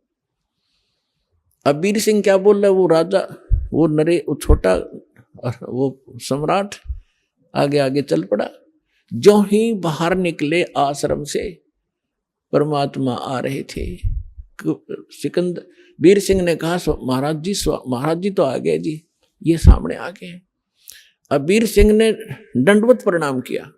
अब वीर सिंह क्या बोल रहा है, वो राजा, वो छोटा और वो सम्राट आगे आगे चल पड़ा। जो ही बाहर निकले आश्रम से परमात्मा आ रहे थे। सिकंदर वीर सिंह ने कहा, महाराज जी तो आ गए जी, ये सामने आ गए। अब वीर सिंह ने दंडवत प्रणाम किया।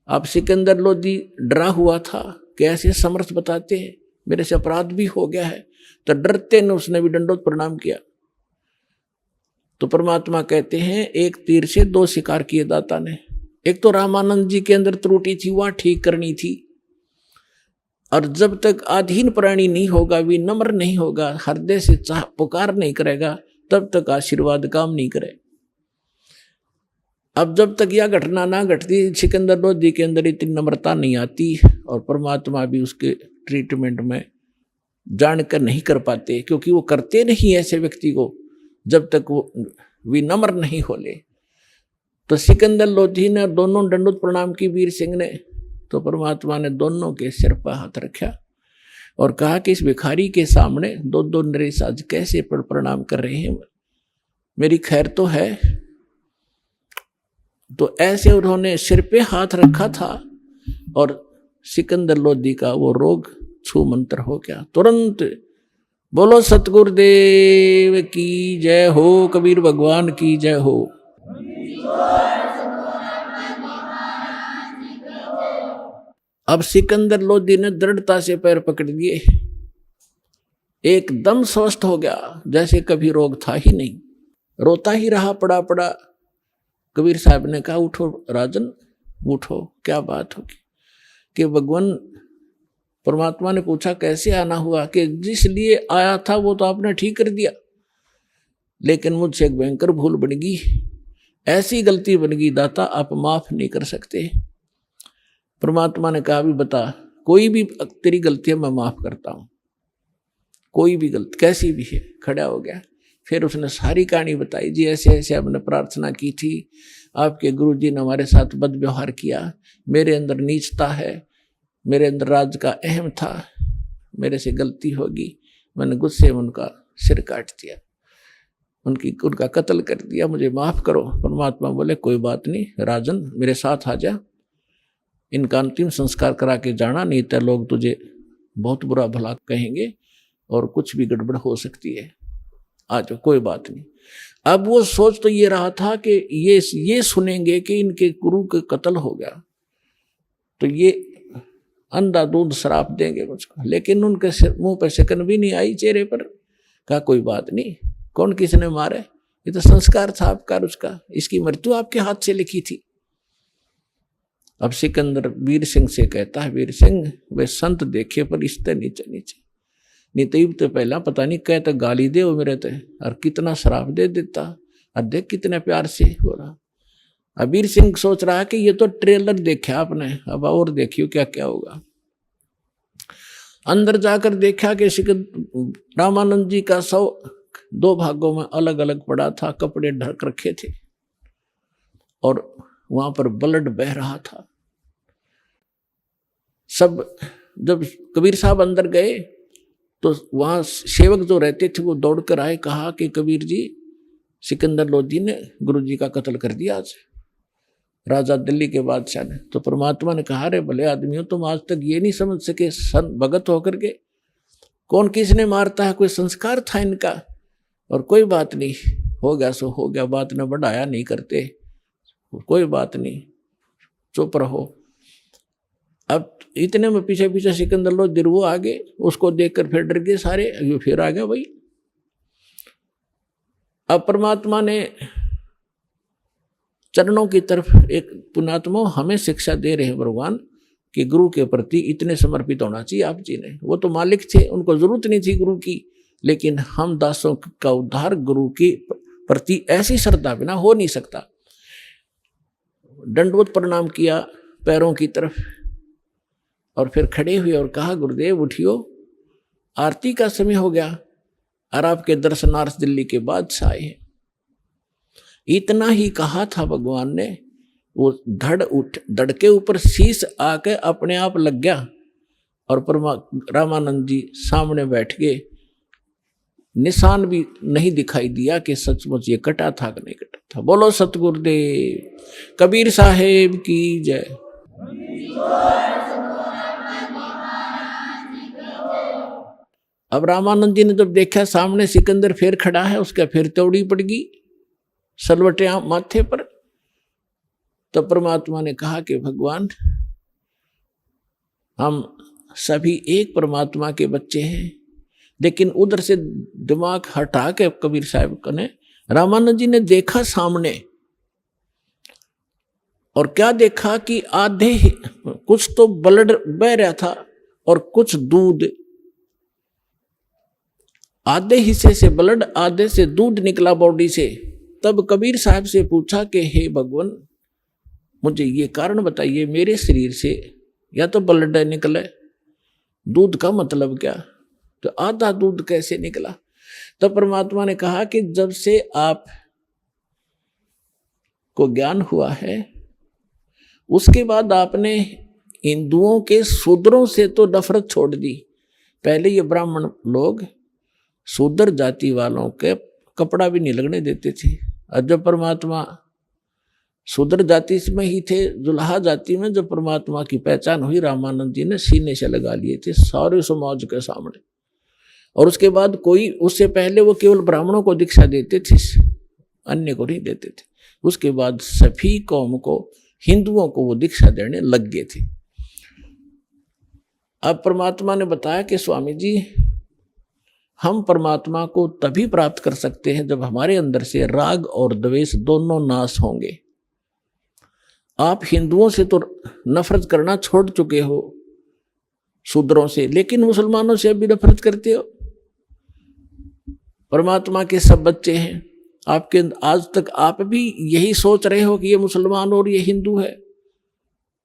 अब सिकंदर लोधी डरा हुआ था कि ऐसे समर्थ बताते हैं, मेरे से अपराध भी हो गया है, तो डरते ने उसने भी दंडवत प्रणाम किया। तो परमात्मा कहते हैं, एक तीर से 2 शिकार किए दाता ने। एक तो रामानंद जी के अंदर त्रुटि थी, वह ठीक करनी थी, और जब तक अधीन प्राणी नहीं होगा, विनम्र नहीं होगा, हृदय से पुकार नहीं करेगा, तब तक आशीर्वाद काम नहीं करे। अब जब तक यह घटना ना घटती, सिकंदर लोधी के अंदर इतनी नम्रता नहीं आती और परमात्मा भी उसके ट्रीटमेंट में जानकर नहीं कर पाते, क्योंकि वो करते नहीं ऐसे व्यक्ति को जब तक वो विनम्र नहीं हो ले। तो सिकंदर लोधी ने दोनों दंडोत प्रणाम की वीर सिंह ने, तो परमात्मा ने दोनों के सिर पर हाथ रखा और कहा कि इस भिखारी के सामने दो दो नरेश आज कैसे प्रणाम कर रहे हैं, मेरी खैर तो है। तो ऐसे उन्होंने सिर पे हाथ रखा था और सिकंदर लोधी का वो रोग छू मंतर हो गया तुरंत। बोलो सतगुरुदेव की जय हो, कबीर भगवान की जय हो। अब सिकंदर लोधी ने दृढ़ता से पैर पकड़ लिए, एकदम स्वस्थ हो गया जैसे कभी रोग था ही नहीं। रोता ही रहा, पड़ा पड़ा। कबीर साहब ने कहा, उठो राजन उठो, क्या बात होगी? कि भगवान परमात्मा ने पूछा कैसे आना हुआ? कि जिस लिए आया था वो तो आपने ठीक कर दिया, लेकिन मुझसे एक भयंकर भूल बन गई, ऐसी गलती बन गई दाता आप माफ नहीं कर सकते। परमात्मा ने कहा, भी बता, कोई भी तेरी गलती है मैं माफ करता हूं, कोई भी गलती कैसी भी है। खड़ा हो गया, फिर उसने सारी कहानी बताई। जी ऐसे ऐसे हमने प्रार्थना की थी, आपके गुरुजी ने हमारे साथ बद व्यवहार किया, मेरे अंदर नीचता है, मेरे अंदर राज का अहम था, मेरे से गलती होगी, मैंने गुस्से में उनका सिर काट दिया, उनका कत्ल कर दिया, मुझे माफ करो। परमात्मा बोले कोई बात नहीं राजन, मेरे साथ आ जा, इनका अंतिम संस्कार करा के जाना, नहीं तो लोग तुझे बहुत बुरा भला कहेंगे और कुछ भी गड़बड़ हो सकती है, आ जाओ कोई बात नहीं। अब वो सोच तो ये रहा था कि ये सुनेंगे कि इनके गुरु का कत्ल हो गया तो ये अंधाधुंध श्राप देंगे मुझको, लेकिन उनके मुंह पर शिकन भी नहीं आई चेहरे पर। कहा कोई बात नहीं, कौन किसने मारे, ये तो संस्कार था आपका उसका, इसकी मृत्यु आपके हाथ से लिखी थी। अब सिकंदर वीर सिंह से कहता है, वीर सिंह वे संत देखे पर इससे नीचे नीचे, नहीं तो पहला पता नहीं कहता गाली दे वो मेरे ते, और कितना शराब दे देता, और देख कितने प्यार से हो रहा। अब वीर सिंह सोच रहा है कि ये तो ट्रेलर देखा आपने, अब और देखियो क्या क्या होगा। अंदर जाकर देखा कि रामानंद जी का शव 2 भागों में अलग अलग पड़ा था, कपड़े ढक रखे थे और वहां पर ब्लड बह रहा था। सब जब कबीर साहब अंदर गए तो वहां सेवक जो रहते थे वो दौड़कर आए, कहा कि कबीर जी सिकंदर लोधी ने गुरु जी का कत्ल कर दिया आज, राजा दिल्ली के बादशाह ने। तो परमात्मा ने कहा, रे भले आदमियों, तुम आज तक ये नहीं समझ सके सन भगत होकर के कौन किसने मारता है, कोई संस्कार था इनका, और कोई बात नहीं, हो गया सो हो गया, बात ने बढ़ाया नहीं करते, कोई बात नहीं, चुप रहो। अब इतने में पीछे पीछे सिकंदर लोधी वो आगे, उसको देखकर फिर डर गए सारे, ये फिर आ गया भाई। अब परमात्मा ने चरणों की तरफ एक पुण्यात्मा हमें शिक्षा दे रहे हैं भगवान कि गुरु के प्रति इतने समर्पित होना चाहिए। आप जी ने, वो तो मालिक थे, उनको जरूरत नहीं थी गुरु की, लेकिन हम दासों का उद्धार गुरु के प्रति ऐसी श्रद्धा बिना हो नहीं सकता। दंडवत प्रणाम किया पैरों की तरफ और फिर खड़े हुए और कहा, गुरुदेव उठियो, आरती का समय हो गया और आपके दर्शनार्थ दिल्ली के बादशाह आए हैं। इतना ही कहा था भगवान ने, वो धड़ के ऊपर शीश आके अपने आप लग गया और रामानंद जी सामने बैठ गए। निशान भी नहीं दिखाई दिया कि सचमुच ये कटा था कि नहीं कटा था। बोलो सतगुरुदेव कबीर साहेब की जय। अब रामानंद जी ने जब देखा सामने सिकंदर फिर खड़ा है, उसका फिर तौड़ी पड़ गई सलवटे माथे पर। तब परमात्मा ने कहा कि भगवान, हम सभी एक परमात्मा के बच्चे हैं, लेकिन उधर से दिमाग हटा के कबीर साहब ने, रामानंद जी ने देखा सामने, और क्या देखा कि आधे कुछ तो ब्लड बह रहा था और कुछ दूध, आधे हिस्से से ब्लड आधे से दूध निकला बॉडी से, तब कबीर साहब से पूछा कि हे भगवान, मुझे ये कारण बताइए, मेरे शरीर से या तो ब्लड निकले, दूध का मतलब क्या, तो आधा दूध कैसे निकला? तो परमात्मा ने कहा कि जब से आप को ज्ञान हुआ है, उसके बाद आपने हिंदुओं के शूद्रों से तो नफरत छोड़ दी। पहले ये ब्राह्मण लोग शूद्र जाति वालों के कपड़ा भी नहीं लगने देते थे, और जब परमात्मा शूद्र जाति में ही थे, जुल्हा जाति में जब परमात्मा की पहचान हुई, रामानंद जी ने सीने से लगा लिए थे सारे समाज के सामने। और उसके बाद कोई, उससे पहले वो केवल ब्राह्मणों को दीक्षा देते थे, अन्य को नहीं देते थे। उसके बाद सभी कौम को, हिंदुओं को वो दीक्षा देने लग गए थे। अब परमात्मा ने बताया कि स्वामी जी, हम परमात्मा को तभी प्राप्त कर सकते हैं जब हमारे अंदर से राग और द्वेष दोनों नाश होंगे। आप हिंदुओं से तो नफरत करना छोड़ चुके हो, शूद्रों से, लेकिन मुसलमानों से अभी नफरत करते हो। परमात्मा के सब बच्चे हैं आपके, आज तक आप भी यही सोच रहे हो कि ये मुसलमान और ये हिंदू है।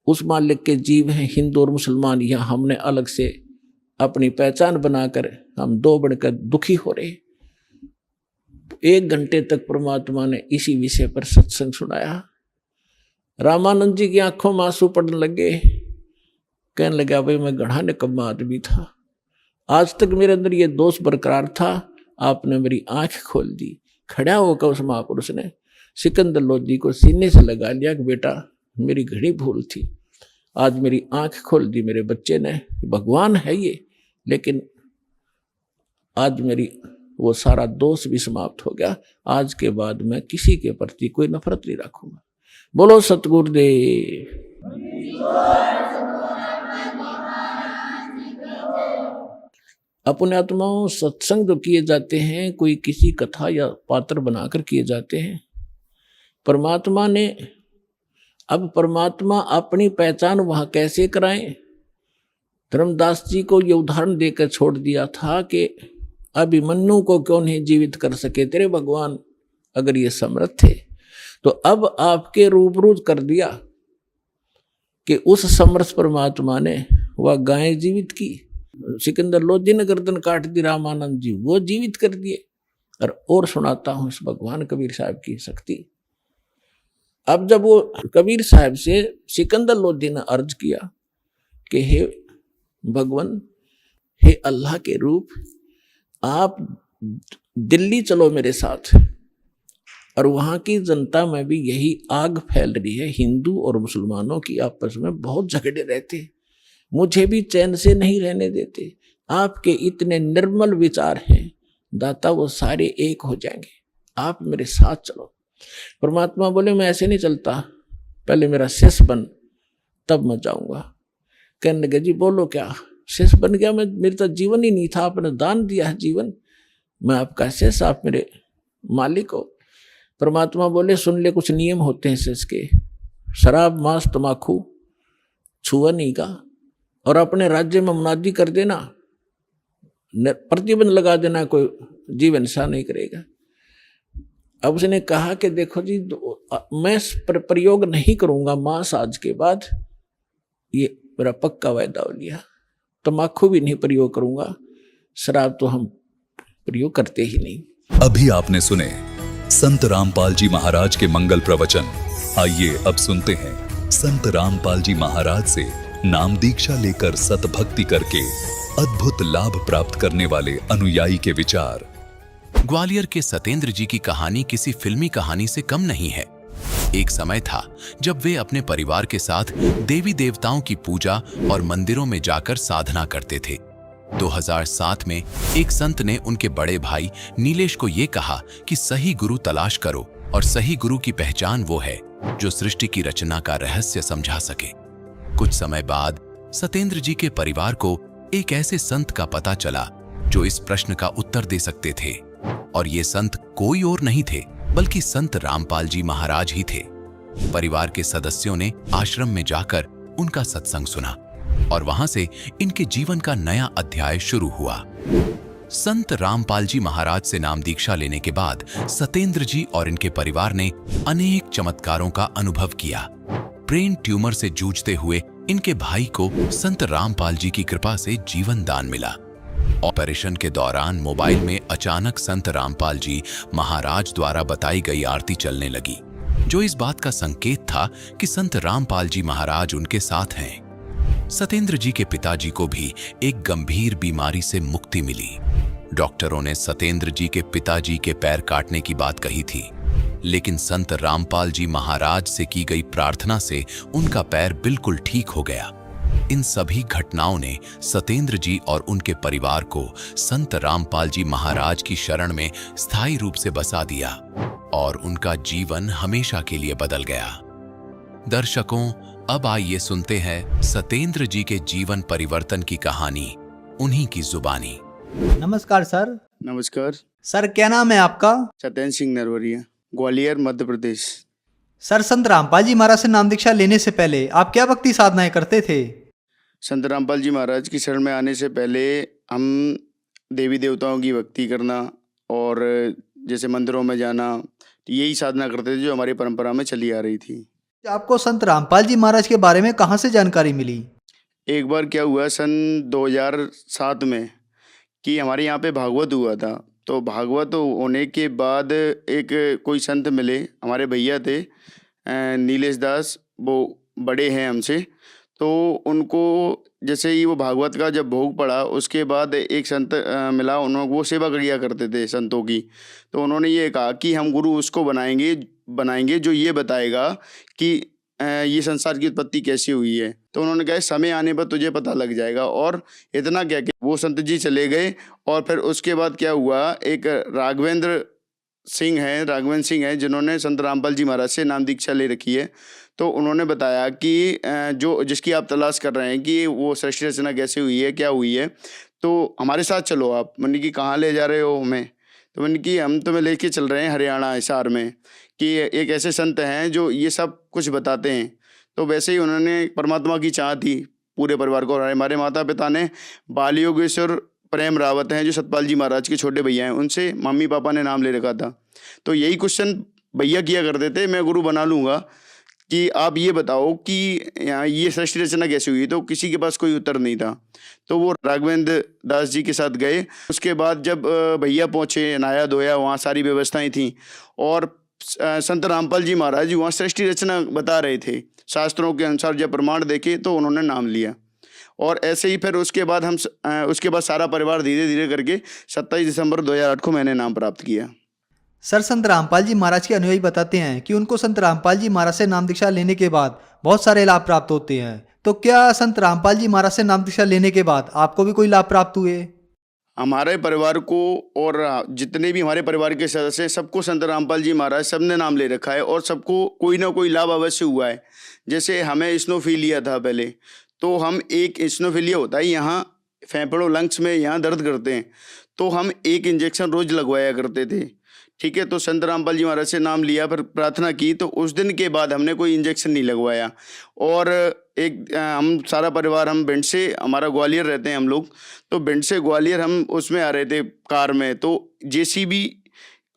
उस मालिक के जीव हैं हिंदू और मुसलमान, यहाँ हमने अलग से अपनी पहचान बनाकर हम दो बनकर दुखी हो रहे। 1 घंटे तक परमात्मा ने इसी विषय पर सत्संग सुनाया। रामानंद जी की आंखों में आंसू पड़ने लगे, कहने लगा, भाई मैं गढ़ा निकम्मा आदमी था, आज तक मेरे अंदर ये दोष बरकरार था, आपने मेरी आंख खोल दी। खड़ा होकर उस महापुरुष ने सिकंदर लोधी को सीने से लगा लिया कि बेटा, मेरी घड़ी भूल थी, आज मेरी आंख खोल दी मेरे बच्चे ने। भगवान है ये, लेकिन आज मेरी वो सारा दोष भी समाप्त हो गया। आज के बाद मैं किसी के प्रति कोई नफरत नहीं रखूंगा। बोलो सतगुरुदेव। अपने आत्माओं, सत्संग जो किए जाते हैं, कोई किसी कथा या पात्र बनाकर किए जाते हैं। परमात्मा ने, अब परमात्मा अपनी पहचान वहां कैसे कराएं? धर्मदास जी को ये उदाहरण देकर छोड़ दिया था कि अभिमन्यु को क्यों नहीं जीवित कर सके तेरे भगवान, अगर ये समर्थ थे तो अब आपके रूबरू कर दिया कि उस समर्थ परमात्मा ने वह गाय जीवित की। सिकंदर लोधी ने गर्दन काट दी, रामानंद जी वो जीवित कर दिए। और सुनाता हूं इस भगवान कबीर साहब की शक्ति। अब जब वो कबीर साहब से सिकंदर लोधी ने अर्ज किया कि हे भगवान, हे अल्लाह के रूप, आप दिल्ली चलो मेरे साथ, और वहां की जनता में भी यही आग फैल रही है, हिंदू और मुसलमानों की आपस में बहुत झगड़े रहते, मुझे भी चैन से नहीं रहने देते। आपके इतने निर्मल विचार हैं दाता, वो सारे एक हो जाएंगे, आप मेरे साथ चलो। परमात्मा बोले, मैं ऐसे नहीं चलता, पहले मेरा शिष्य बन, तब मैं जाऊंगा। कहने लगे, जी बोलो क्या? शिष्य बन गया मैं? मेरे तो जीवन ही नहीं था, आपने दान दिया है जीवन, मैं आपका शिष्य, आप मेरे मालिक हो। परमात्मा बोले, सुन ले, कुछ नियम होते हैं शिष्य के। शराब, मांस, तमाकू छुआ नहीं का, और अपने राज्य में मुनादी कर देना, प्रतिबंध लगा देना, कोई जीवन सा नहीं करेगा। अब उसने कहा कि देखो जी, मैं प्रयोग नहीं करूंगा मांस आज के बाद, ये मेरा पक्का वायदा हो लिया। तम्बाकू भी नहीं प्रयोग करूंगा, शराब तो हम प्रयोग करते ही नहीं। अभी आपने सुने संत रामपाल जी महाराज के मंगल प्रवचन। आइए अब सुनते हैं संत रामपाल जी महाराज से नाम दीक्षा लेकर सतभक्ति करके अद्भुत लाभ प्राप्त करने वाले अनुयायी के विचार। ग्वालियर के सतेंद्र जी की कहानी किसी फिल्मी कहानी से कम नहीं है। एक समय था जब वे अपने परिवार के साथ देवी देवताओं की पूजा और मंदिरों में जाकर साधना करते थे। 2007 में एक संत ने उनके बड़े भाई नीलेश को ये कहा कि सही गुरु तलाश करो, और सही गुरु की पहचान वो है जो सृष्टि की रचना का रहस्य समझा सके। कुछ समय बाद सतेंद्र जी के परिवार को एक ऐसे संत का पता चला जो इस प्रश्न का उत्तर दे सकते थे, और ये संत कोई और नहीं थे बल्कि संत रामपाल जी महाराज ही थे। परिवार के सदस्यों ने आश्रम में जाकर उनका सत्संग सुना, और वहां से इनके जीवन का नया अध्याय शुरू हुआ। संत रामपाल जी महाराज से नाम दीक्षा लेने के बाद सतेंद्र जी और इनके परिवार ने अनेक चमत्कारों का अनुभव किया। ब्रेन ट्यूमर से जूझते हुए इनके भाई को संत रामपाल जी की कृपा से जीवन दान मिला। ऑपरेशन के दौरान मोबाइल में अचानक संत रामपाल जी महाराज द्वारा बताई गई आरती चलने लगी, जो इस बात का संकेत था कि संत रामपाल जी महाराज उनके साथ हैं। सतेंद्र जी के पिताजी को भी एक गंभीर बीमारी से मुक्ति मिली। डॉक्टरों ने सतेंद्र जी के पिताजी के पैर काटने की बात कही थी, लेकिन संत रामपाल जी महाराज से की गई प्रार्थना से उनका पैर बिल्कुल ठीक हो गया। इन सभी घटनाओं ने सतेंद्र जी और उनके परिवार को संत रामपाल जी महाराज की शरण में स्थायी रूप से बसा दिया और उनका जीवन हमेशा के लिए बदल गया। दर्शकों, अब आइए सुनते हैं सतेंद्र जी के जीवन परिवर्तन की कहानी उन्हीं की जुबानी। नमस्कार सर। नमस्कार सर, क्या नाम है आपका? सत्येंद्र सिंह नरवरिया, ग्वालियर मध्य प्रदेश। सर, संत रामपाल जी महाराज से नाम दीक्षा लेने से पहले आप क्या भक्ति साधनाएं करते थे? संत रामपाल जी महाराज की शरण में आने से पहले हम देवी देवताओं की भक्ति करना और जैसे मंदिरों में जाना, यही साधना करते थे जो हमारी परंपरा में चली आ रही थी। आपको संत रामपाल जी महाराज के बारे में कहाँ से जानकारी मिली? एक बार क्या हुआ सन 2007 में कि हमारे यहाँ पे भागवत हुआ था। तो भागवत होने के बाद एक कोई संत मिले, हमारे भैया थे नीलेश दास, वो बड़े हैं हमसे। तो उनको जैसे ही वो भागवत का जब भोग पड़ा, उसके बाद एक संत मिला, उन्होंने वो सेवा किया करते थे संतों की। तो उन्होंने ये कहा कि हम गुरु उसको बनाएंगे जो ये बताएगा कि ये संसार की उत्पत्ति कैसी हुई है। तो उन्होंने कहा समय आने पर तुझे पता लग जाएगा। और इतना क्या कि वो संत जी चले गए। और फिर उसके बाद क्या हुआ, एक राघवेंद्र सिंह है जिन्होंने संत रामपाल जी महाराज से नाम दीक्षा ले रखी है। तो उन्होंने बताया कि जो जिसकी आप तलाश कर रहे हैं कि वो सृष्टि रचना कैसे हुई है, क्या हुई है, तो हमारे साथ चलो आप। मैंने कि कहाँ ले जा रहे हो हमें? तो मैंने कि हम तुम्हें लेके चल रहे हैं हरियाणा हिसार में, कि एक ऐसे संत हैं जो ये सब कुछ बताते हैं। तो वैसे ही उन्होंने परमात्मा की चाह थी पूरे परिवार को। हमारे माता पिता ने बाल योगेश्वर प्रेम रावत हैं जो सतपाल जी महाराज के छोटे भैया हैं, उनसे मम्मी पापा ने नाम ले रखा था। तो यही क्वेश्चन भैया किया करते थे, मैं गुरु बना लूँगा कि आप ये बताओ कि ये सृष्टि रचना कैसे हुई। तो किसी के पास कोई उत्तर नहीं था। तो वो राघवेंद्र दास जी के साथ गए। उसके बाद जब भैया पहुँचे, नहाया धोया, वहाँ सारी व्यवस्थाएं थी और संत रामपाल जी महाराज वहाँ सृष्टि रचना बता रहे थे। शास्त्रों के अनुसार जब प्रमाण देखे तो उन्होंने नाम लिया। और ऐसे ही फिर उसके बाद सारा परिवार धीरे धीरे करके 27 दिसंबर 2008 को मैंने नाम प्राप्त किया। सर, संत रामपाल जी महाराज के अनुयायी बताते हैं कि उनको संत रामपाल जी महाराज से नाम दीक्षा लेने के बाद बहुत सारे लाभ प्राप्त होते हैं। तो क्या संत रामपाल जी महाराज से नाम दीक्षा लेने के बाद आपको भी कोई लाभ प्राप्त हुए? हमारे परिवार को और जितने भी हमारे परिवार के सदस्य हैं, सबको संत रामपाल जी महाराज सबने नाम ले रखा है और सबको कोई ना कोई लाभ अवश्य हुआ है। जैसे हमें स्नोफीलिया था पहले, तो हम एक स्नोफीलिया होता है यहाँ फेफड़ों लंग्स में, यहाँ दर्द करते हैं, तो हम एक इंजेक्शन रोज लगवाया करते थे। ठीक है, तो संत रामपाल जी महाराज से नाम लिया, फिर प्रार्थना की, तो उस दिन के बाद हमने कोई इंजेक्शन नहीं लगवाया। और हम सारा परिवार, हम भिंड से, हमारा ग्वालियर रहते हैं हम लोग, तो भिंड से ग्वालियर हम उसमें आ रहे थे कार में, तो जेसीबी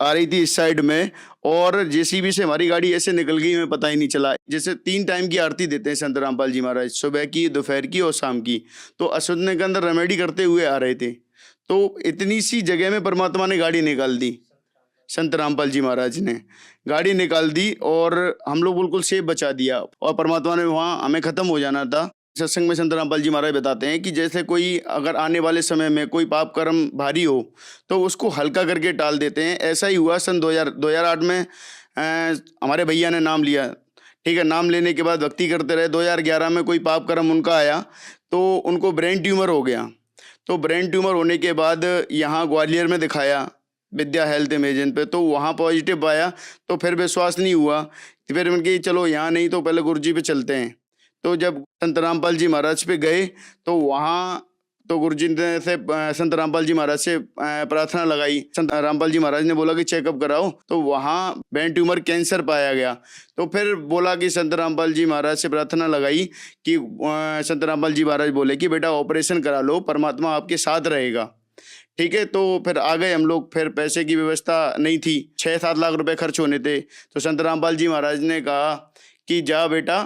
आ रही थी इस साइड में और जेसीबी से हमारी गाड़ी ऐसे निकल गई, हमें पता ही नहीं चला। जैसे 3 टाइम की आरती देते हैं संत रामपाल जी महाराज, सुबह की, दोपहर की और शाम की। तो अशुद्ध के अंदर रेमेडी करते हुए आ रहे थे, तो इतनी सी जगह में परमात्मा ने गाड़ी निकाल दी। संत रामपाल जी महाराज ने गाड़ी निकाल दी और हम लोग बिल्कुल सेफ बचा दिया। और परमात्मा ने वहाँ हमें ख़त्म हो जाना था। सत्संग में संत रामपाल जी महाराज बताते हैं कि जैसे कोई अगर आने वाले समय में कोई पाप कर्म भारी हो तो उसको हल्का करके टाल देते हैं। ऐसा ही हुआ सन 2008 में हमारे भैया ने नाम लिया। ठीक है, नाम लेने के बाद भक्ति करते रहे। 2011 में कोई पाप कर्म उनका आया तो उनको ब्रेन ट्यूमर हो गया। तो ब्रेन ट्यूमर होने के बाद यहाँ ग्वालियर में दिखाया विद्या हेल्थ इमेजिन पे, तो वहाँ पॉजिटिव आया। तो फिर विश्वास नहीं हुआ, फिर उनकी चलो यहाँ नहीं तो पहले गुरुजी पे चलते हैं। तो जब संत रामपाल जी महाराज पे गए तो वहाँ तो गुरुजी ने से संत रामपाल जी महाराज से प्रार्थना लगाई। संत रामपाल जी महाराज ने बोला कि चेकअप कराओ, तो वहाँ ब्रेन ट्यूमर कैंसर पाया गया। तो फिर बोला कि संत रामपाल जी महाराज से प्रार्थना लगाई कि संत रामपाल जी महाराज बोले कि बेटा ऑपरेशन करा लो, परमात्मा आपके साथ रहेगा। ठीक है, तो फिर आ गए हम लोग। फिर पैसे की व्यवस्था नहीं थी, 6-7 लाख रुपए खर्च होने थे। तो संत रामपाल जी महाराज ने कहा कि जा बेटा,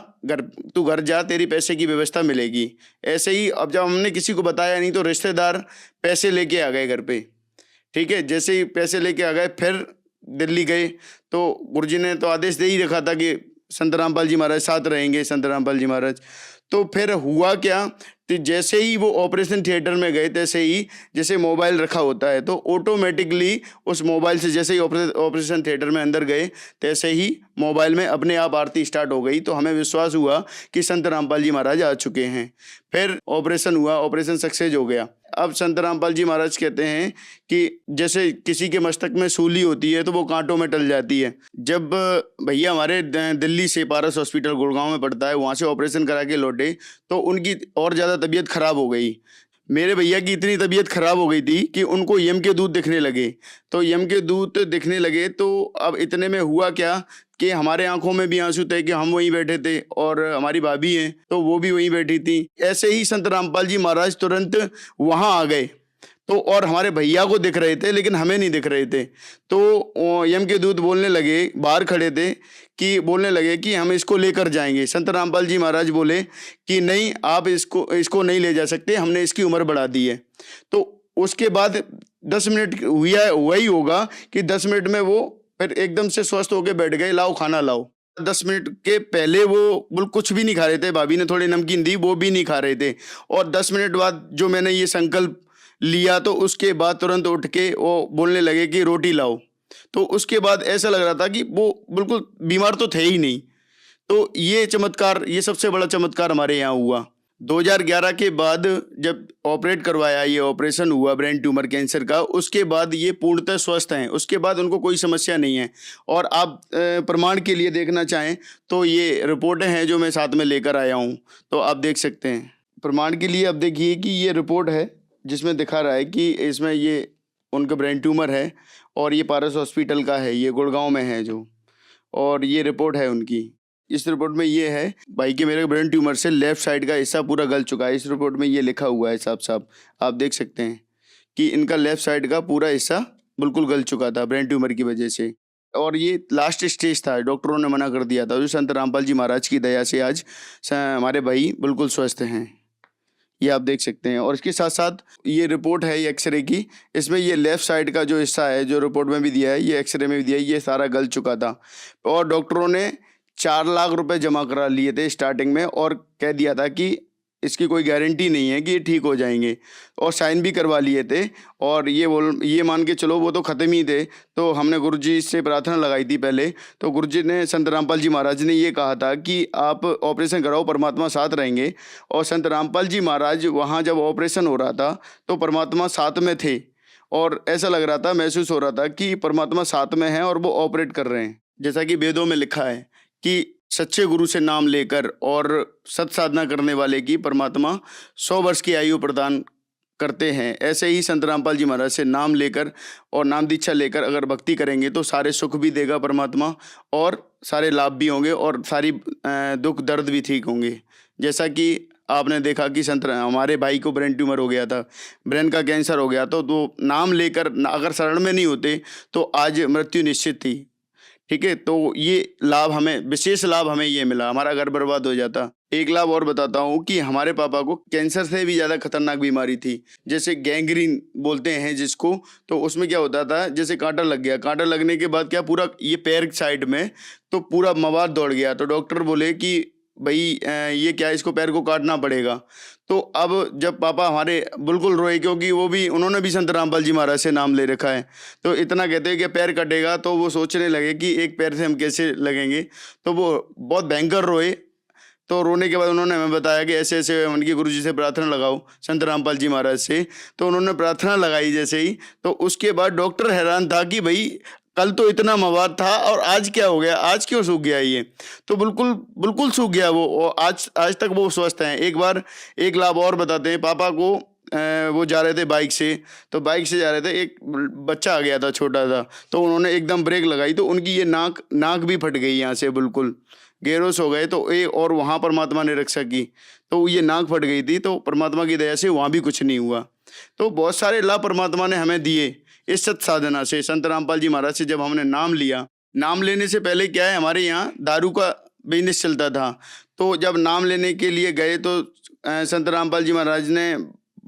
तू घर जा, तेरी पैसे की व्यवस्था मिलेगी। ऐसे ही अब जब हमने किसी को बताया नहीं तो रिश्तेदार पैसे लेके आ गए घर पे। ठीक है, जैसे ही पैसे लेके आ गए फिर दिल्ली गए, तो गुरुजी ने तो आदेश दे ही रखा था कि संत रामपाल जी महाराज साथ रहेंगे, संत रामपाल जी महाराज। तो फिर हुआ क्या, तो जैसे ही वो ऑपरेशन थिएटर में गए, तैसे ही जैसे मोबाइल रखा होता है तो ऑटोमेटिकली उस मोबाइल से जैसे ही ऑपरेशन थिएटर में अंदर गए, तैसे ही मोबाइल में अपने आप आरती स्टार्ट हो गई। तो हमें विश्वास हुआ कि संत रामपाल जी महाराज आ चुके हैं। फिर ऑपरेशन हुआ, ऑपरेशन सक्सेस हो गया। अब संत रामपाल जी महाराज कहते हैं कि जैसे किसी के मस्तक में सूली होती है तो वो कांटों में टल जाती है। जब भैया हमारे दिल्ली से पारस हॉस्पिटल गुड़गांव में पड़ता है, वहाँ से ऑपरेशन करा के लौटे तो उनकी और ज़्यादा तबीयत खराब हो गई। मेरे भैया की इतनी तबीयत खराब हो गई थी कि उनको यम के दूत दिखने लगे। तो यम के दूत दिखने लगे तो अब इतने में हुआ क्या कि हमारे आंखों में भी आंसू थे कि हम वहीं बैठे थे और हमारी भाभी हैं तो वो भी वहीं बैठी थी। ऐसे ही संत रामपाल जी महाराज तुरंत वहाँ आ गए। तो और हमारे भैया को दिख रहे थे लेकिन हमें नहीं दिख रहे थे। तो यम के दूत बोलने लगे, बाहर खड़े थे, कि बोलने लगे कि हम इसको लेकर जाएंगे। संत रामपाल जी महाराज बोले कि नहीं, आप इसको नहीं ले जा सकते, हमने इसकी उम्र बढ़ा दी है। तो उसके बाद 10 मिनट हुआ ही होगा कि 10 मिनट में वो फिर एकदम से स्वस्थ होकर बैठ गए, लाओ खाना लाओ। 10 मिनट के पहले वो बिल्कुल कुछ भी नहीं खा रहे थे, भाभी ने थोड़ी नमकीन दी, वो भी नहीं खा रहे थे। और 10 मिनट बाद जो मैंने ये संकल्प लिया तो उसके बाद तुरंत उठ के वो बोलने लगे कि रोटी लाओ। तो उसके बाद ऐसा लग रहा था कि वो बिल्कुल बीमार तो थे ही नहीं। तो ये चमत्कार, ये सबसे बड़ा चमत्कार हमारे यहाँ हुआ। 2011 के बाद जब ऑपरेट करवाया, ये ऑपरेशन हुआ ब्रेन ट्यूमर कैंसर का, उसके बाद ये पूर्णतः स्वस्थ हैं। उसके बाद उनको कोई समस्या नहीं है। और आप प्रमाण के लिए देखना चाहें तो ये रिपोर्टें हैं जो मैं साथ में लेकर आया हूँ, तो आप देख सकते हैं। प्रमाण के लिए आप देखिए कि ये रिपोर्ट है जिसमें दिखा रहा है कि इसमें ये उनका ब्रेन ट्यूमर है और ये पारस हॉस्पिटल का है, ये गुड़गांव में है जो, और ये रिपोर्ट है उनकी। इस रिपोर्ट में ये है भाई कि मेरे ब्रेन ट्यूमर से लेफ्ट साइड का हिस्सा पूरा गल चुका है। इस रिपोर्ट में ये लिखा हुआ है साफ साफ, आप देख सकते हैं कि इनका लेफ्ट साइड का पूरा हिस्सा बिल्कुल गल चुका था ब्रेन ट्यूमर की वजह से। और ये लास्ट स्टेज था, डॉक्टरों ने मना कर दिया था। जो संत रामपाल जी महाराज की दया से आज हमारे भाई बिल्कुल स्वस्थ हैं, ये आप देख सकते हैं। और इसके साथ साथ ये रिपोर्ट है ये एक्सरे की, इसमें ये लेफ़्ट साइड का जो हिस्सा है जो रिपोर्ट में भी दिया है, ये एक्सरे में भी दिया है, ये सारा गल चुका था। और डॉक्टरों ने 4 लाख रुपए जमा करा लिए थे स्टार्टिंग में और कह दिया था कि इसकी कोई गारंटी नहीं है कि ये ठीक हो जाएंगे, और साइन भी करवा लिए थे। और ये मान के चलो वो तो ख़त्म ही थे। तो हमने गुरुजी से प्रार्थना लगाई थी पहले, तो गुरुजी ने, संत रामपाल जी महाराज ने ये कहा था कि आप ऑपरेशन कराओ, परमात्मा साथ रहेंगे। और संत रामपाल जी महाराज वहाँ जब ऑपरेशन हो रहा था तो परमात्मा साथ में थे और ऐसा लग रहा था, महसूस हो रहा था कि परमात्मा साथ में है और वो ऑपरेट कर रहे हैं। जैसा कि वेदों में लिखा है कि सच्चे गुरु से नाम लेकर और सत साधना करने वाले की परमात्मा 100 वर्ष की आयु प्रदान करते हैं। ऐसे ही संत रामपाल जी महाराज से नाम लेकर और नाम दीक्षा लेकर अगर भक्ति करेंगे तो सारे सुख भी देगा परमात्मा और सारे लाभ भी होंगे और सारी दुख दर्द भी ठीक होंगे। जैसा कि आपने देखा कि हमारे भाई को ब्रेन ट्यूमर हो गया था, ब्रेन का कैंसर हो गया, तो नाम लेकर अगर शरण में नहीं होते तो आज मृत्यु निश्चित थी। ठीक है, तो ये लाभ हमें, विशेष लाभ हमें ये मिला, हमारा घर बर्बाद हो जाता। एक लाभ और बताता हूँ कि हमारे पापा को कैंसर से भी ज़्यादा खतरनाक बीमारी थी, जैसे गैंग्रीन बोलते हैं जिसको। तो उसमें क्या होता था, जैसे कांटा लग गया, कांटा लगने के बाद क्या पूरा ये पैर साइड में तो पूरा मवाद दौड़ गया। तो डॉक्टर बोले कि भाई ये क्या, इसको पैर को काटना पड़ेगा। तो अब जब पापा हमारे बिल्कुल रोए, क्योंकि उन्होंने भी संत रामपाल जी महाराज से नाम ले रखा है, तो इतना कहते हैं कि पैर कटेगा, तो वो सोचने लगे कि एक पैर से हम कैसे लगेंगे। तो वो बहुत भयंकर रोए। तो रोने के बाद उन्होंने हमें बताया कि ऐसे ऐसे उनकी गुरुजी से प्रार्थना लगाओ, संत रामपाल जी महाराज से। तो उन्होंने प्रार्थना लगाई जैसे ही, तो उसके बाद डॉक्टर हैरान था कि भाई कल तो इतना मवाद था और आज क्या हो गया, आज क्यों सूख गया ये। तो बिल्कुल सूख गया वो, और आज तक वो स्वस्थ हैं। एक लाभ और बताते हैं, पापा को वो जा रहे थे बाइक से, तो बाइक से जा रहे थे, एक बच्चा आ गया था छोटा सा, तो उन्होंने एकदम ब्रेक लगाई तो उनकी ये नाक भी फट गई, यहाँ से बिल्कुल गेरोस हो गए। तो और वहाँ परमात्मा ने रक्षा की, तो ये नाक फट गई थी, तो परमात्मा की दया से वहाँ भी कुछ नहीं हुआ। तो बहुत सारे लाभ परमात्मा ने हमें दिए इस सत साधना से। संत रामपाल जी महाराज से जब हमने नाम लिया, नाम लेने से पहले क्या है, हमारे यहाँ दारू का बिजनेस चलता था। तो जब नाम लेने के लिए गए तो संत रामपाल जी महाराज ने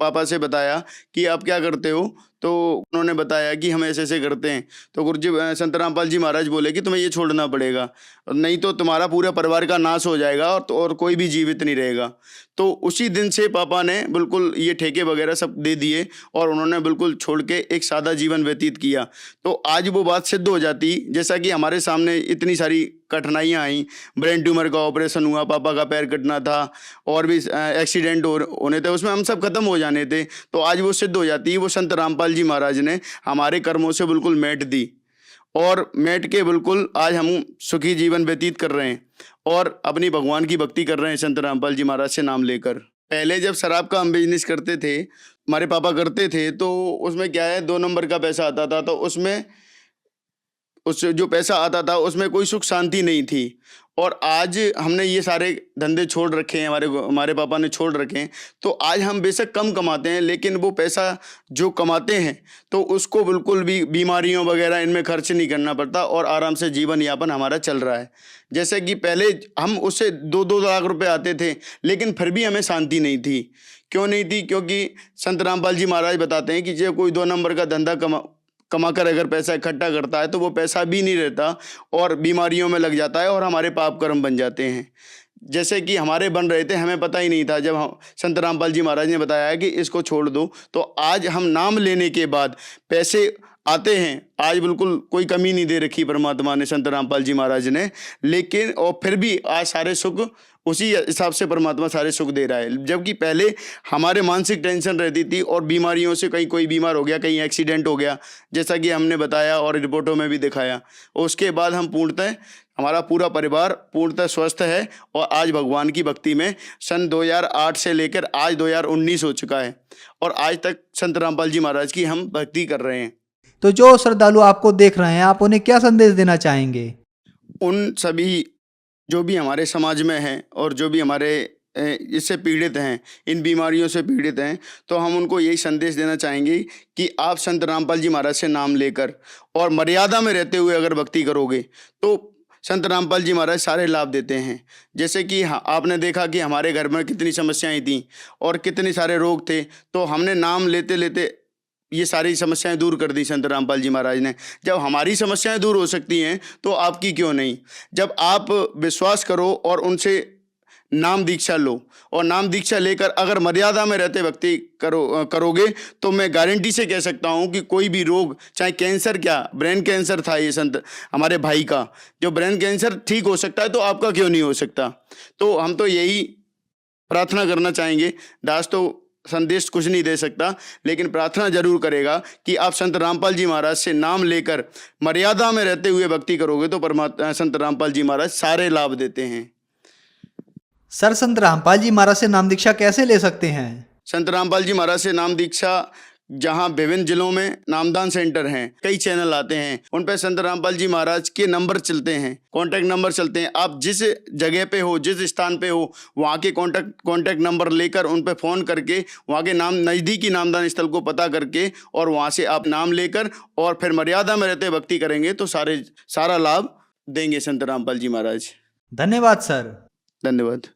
पापा से बताया कि आप क्या करते हो, तो उन्होंने बताया कि हम ऐसे ऐसे करते हैं। तो गुरु जी संत रामपाल जी महाराज बोले कि तुम्हें ये छोड़ना पड़ेगा, नहीं तो तुम्हारा पूरा परिवार का नाश हो जाएगा और कोई भी जीवित नहीं रहेगा। तो उसी दिन से पापा ने बिल्कुल ये ठेके वगैरह सब दे दिए और उन्होंने बिल्कुल छोड़ के एक सादा जीवन व्यतीत किया। तो आज वो बात सिद्ध हो जाती, जैसा कि हमारे सामने इतनी सारी कठिनाइयाँ आई, ब्रेन ट्यूमर का ऑपरेशन हुआ, पापा का पैर कटना था और भी एक्सीडेंट होने थे, उसमें हम सब खत्म हो जाने थे। तो आज वो सिद्ध हो जाती, वो संत रामपाल जी महाराज ने हमारे कर्मों से बिल्कुल मेट दी और मेट के बिल्कुल आज हम सुखी जीवन व्यतीत कर रहे हैं और अपनी भगवान की भक्ति कर रहे हैं संत रामपाल जी महाराज से नाम लेकर। पहले जब शराब का हम बिजनेस करते थे, हमारे पापा करते थे, तो उसमें क्या है 2 नंबर का पैसा आता था। तो उसमें उस जो पैसा आता था उसमें कोई सुख शांति नहीं थी। और आज हमने ये सारे धंधे छोड़ रखे हैं, हमारे पापा ने छोड़ रखे हैं। तो आज हम बेशक कम कमाते हैं, लेकिन वो पैसा जो कमाते हैं तो उसको बिल्कुल भी बीमारियों वगैरह इनमें खर्च नहीं करना पड़ता और आराम से जीवन यापन हमारा चल रहा है। जैसे कि पहले हम उससे 2-2 लाख रुपए आते थे, लेकिन फिर भी हमें शांति नहीं थी। क्यों नहीं थी? क्योंकि संत रामपाल जी महाराज बताते हैं कि जब कोई 2 नंबर का धंधा कमाकर अगर पैसा इकट्ठा करता है तो वो पैसा भी नहीं रहता और बीमारियों में लग जाता है और हमारे पाप कर्म बन जाते हैं। जैसे कि हमारे बन रहे थे, हमें पता ही नहीं था। जब हम संत रामपाल जी महाराज ने बताया कि इसको छोड़ दो, तो आज हम नाम लेने के बाद पैसे आते हैं। आज बिल्कुल कोई कमी नहीं दे रखी परमात्मा ने, संत रामपाल जी महाराज ने, लेकिन और फिर भी आज सारे सुख उसी हिसाब से परमात्मा सारे सुख दे रहा है। जबकि पहले हमारे मानसिक टेंशन रहती थी और बीमारियों से कहीं कोई बीमार हो गया, कहीं एक्सीडेंट हो गया, जैसा कि हमने बताया और रिपोर्टों में भी दिखाया। उसके बाद हम पूर्णतः, हमारा पूरा परिवार पूर्णतः स्वस्थ है और आज भगवान की भक्ति में सन 2008 से लेकर आज 2019 हो चुका है और आज तक संत रामपाल जी महाराज की हम भक्ति कर रहे हैं। तो जो श्रद्धालु आपको देख रहे हैं, आप उन्हें क्या संदेश देना चाहेंगे? उन सभी जो भी हमारे समाज में हैं और जो भी हमारे इससे पीड़ित हैं, इन बीमारियों से पीड़ित हैं, तो हम उनको यही संदेश देना चाहेंगे कि आप संत रामपाल जी महाराज से नाम लेकर और मर्यादा में रहते हुए अगर भक्ति करोगे तो संत रामपाल जी महाराज सारे लाभ देते हैं। जैसे कि आपने देखा कि हमारे घर में कितनी समस्याएं थीं और कितने सारे रोग थे, तो हमने नाम लेते लेते ये सारी समस्याएं दूर कर दी संत रामपाल जी महाराज ने। जब हमारी समस्याएं दूर हो सकती हैं तो आपकी क्यों नहीं? जब आप विश्वास करो और उनसे नाम दीक्षा लो और नाम दीक्षा लेकर अगर मर्यादा में रहते भक्ति करोगे तो मैं गारंटी से कह सकता हूं कि कोई भी रोग, चाहे कैंसर, क्या ब्रेन कैंसर था ये संत हमारे भाई का, जो ब्रेन कैंसर ठीक हो सकता है तो आपका क्यों नहीं हो सकता? तो हम तो यही प्रार्थना करना चाहेंगे। दास तो संदेश कुछ नहीं दे सकता, लेकिन प्रार्थना जरूर करेगा कि आप संत रामपाल जी महाराज से नाम लेकर मर्यादा में रहते हुए भक्ति करोगे तो परमात्मा संत रामपाल जी महाराज सारे लाभ देते हैं। सर, संत रामपाल जी महाराज से नाम दीक्षा कैसे ले सकते हैं? संत रामपाल जी महाराज से नाम दीक्षा, जहां विभिन्न जिलों में नामदान सेंटर हैं, कई चैनल आते हैं, उन पे संत रामपाल जी महाराज के नंबर चलते हैं, कॉन्टैक्ट नंबर चलते हैं। आप जिस जगह पे हो, जिस स्थान पे हो, वहाँ के कॉन्टैक्ट नंबर लेकर उन पे फ़ोन करके वहाँ के नज़दीकी नामदान स्थल को पता करके और वहाँ से आप नाम लेकर और फिर मर्यादा में रहते भक्ति करेंगे तो सारा लाभ देंगे संत रामपाल जी महाराज। धन्यवाद सर। धन्यवाद।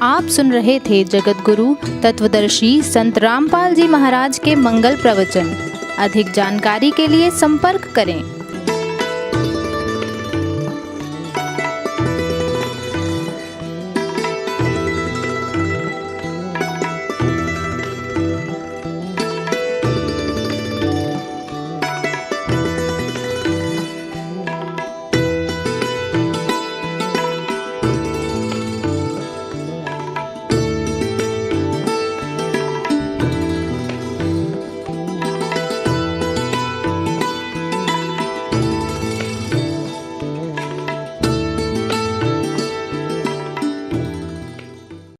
आप सुन रहे थे जगत गुरु तत्वदर्शी संत रामपाल जी महाराज के मंगल प्रवचन। अधिक जानकारी के लिए संपर्क करें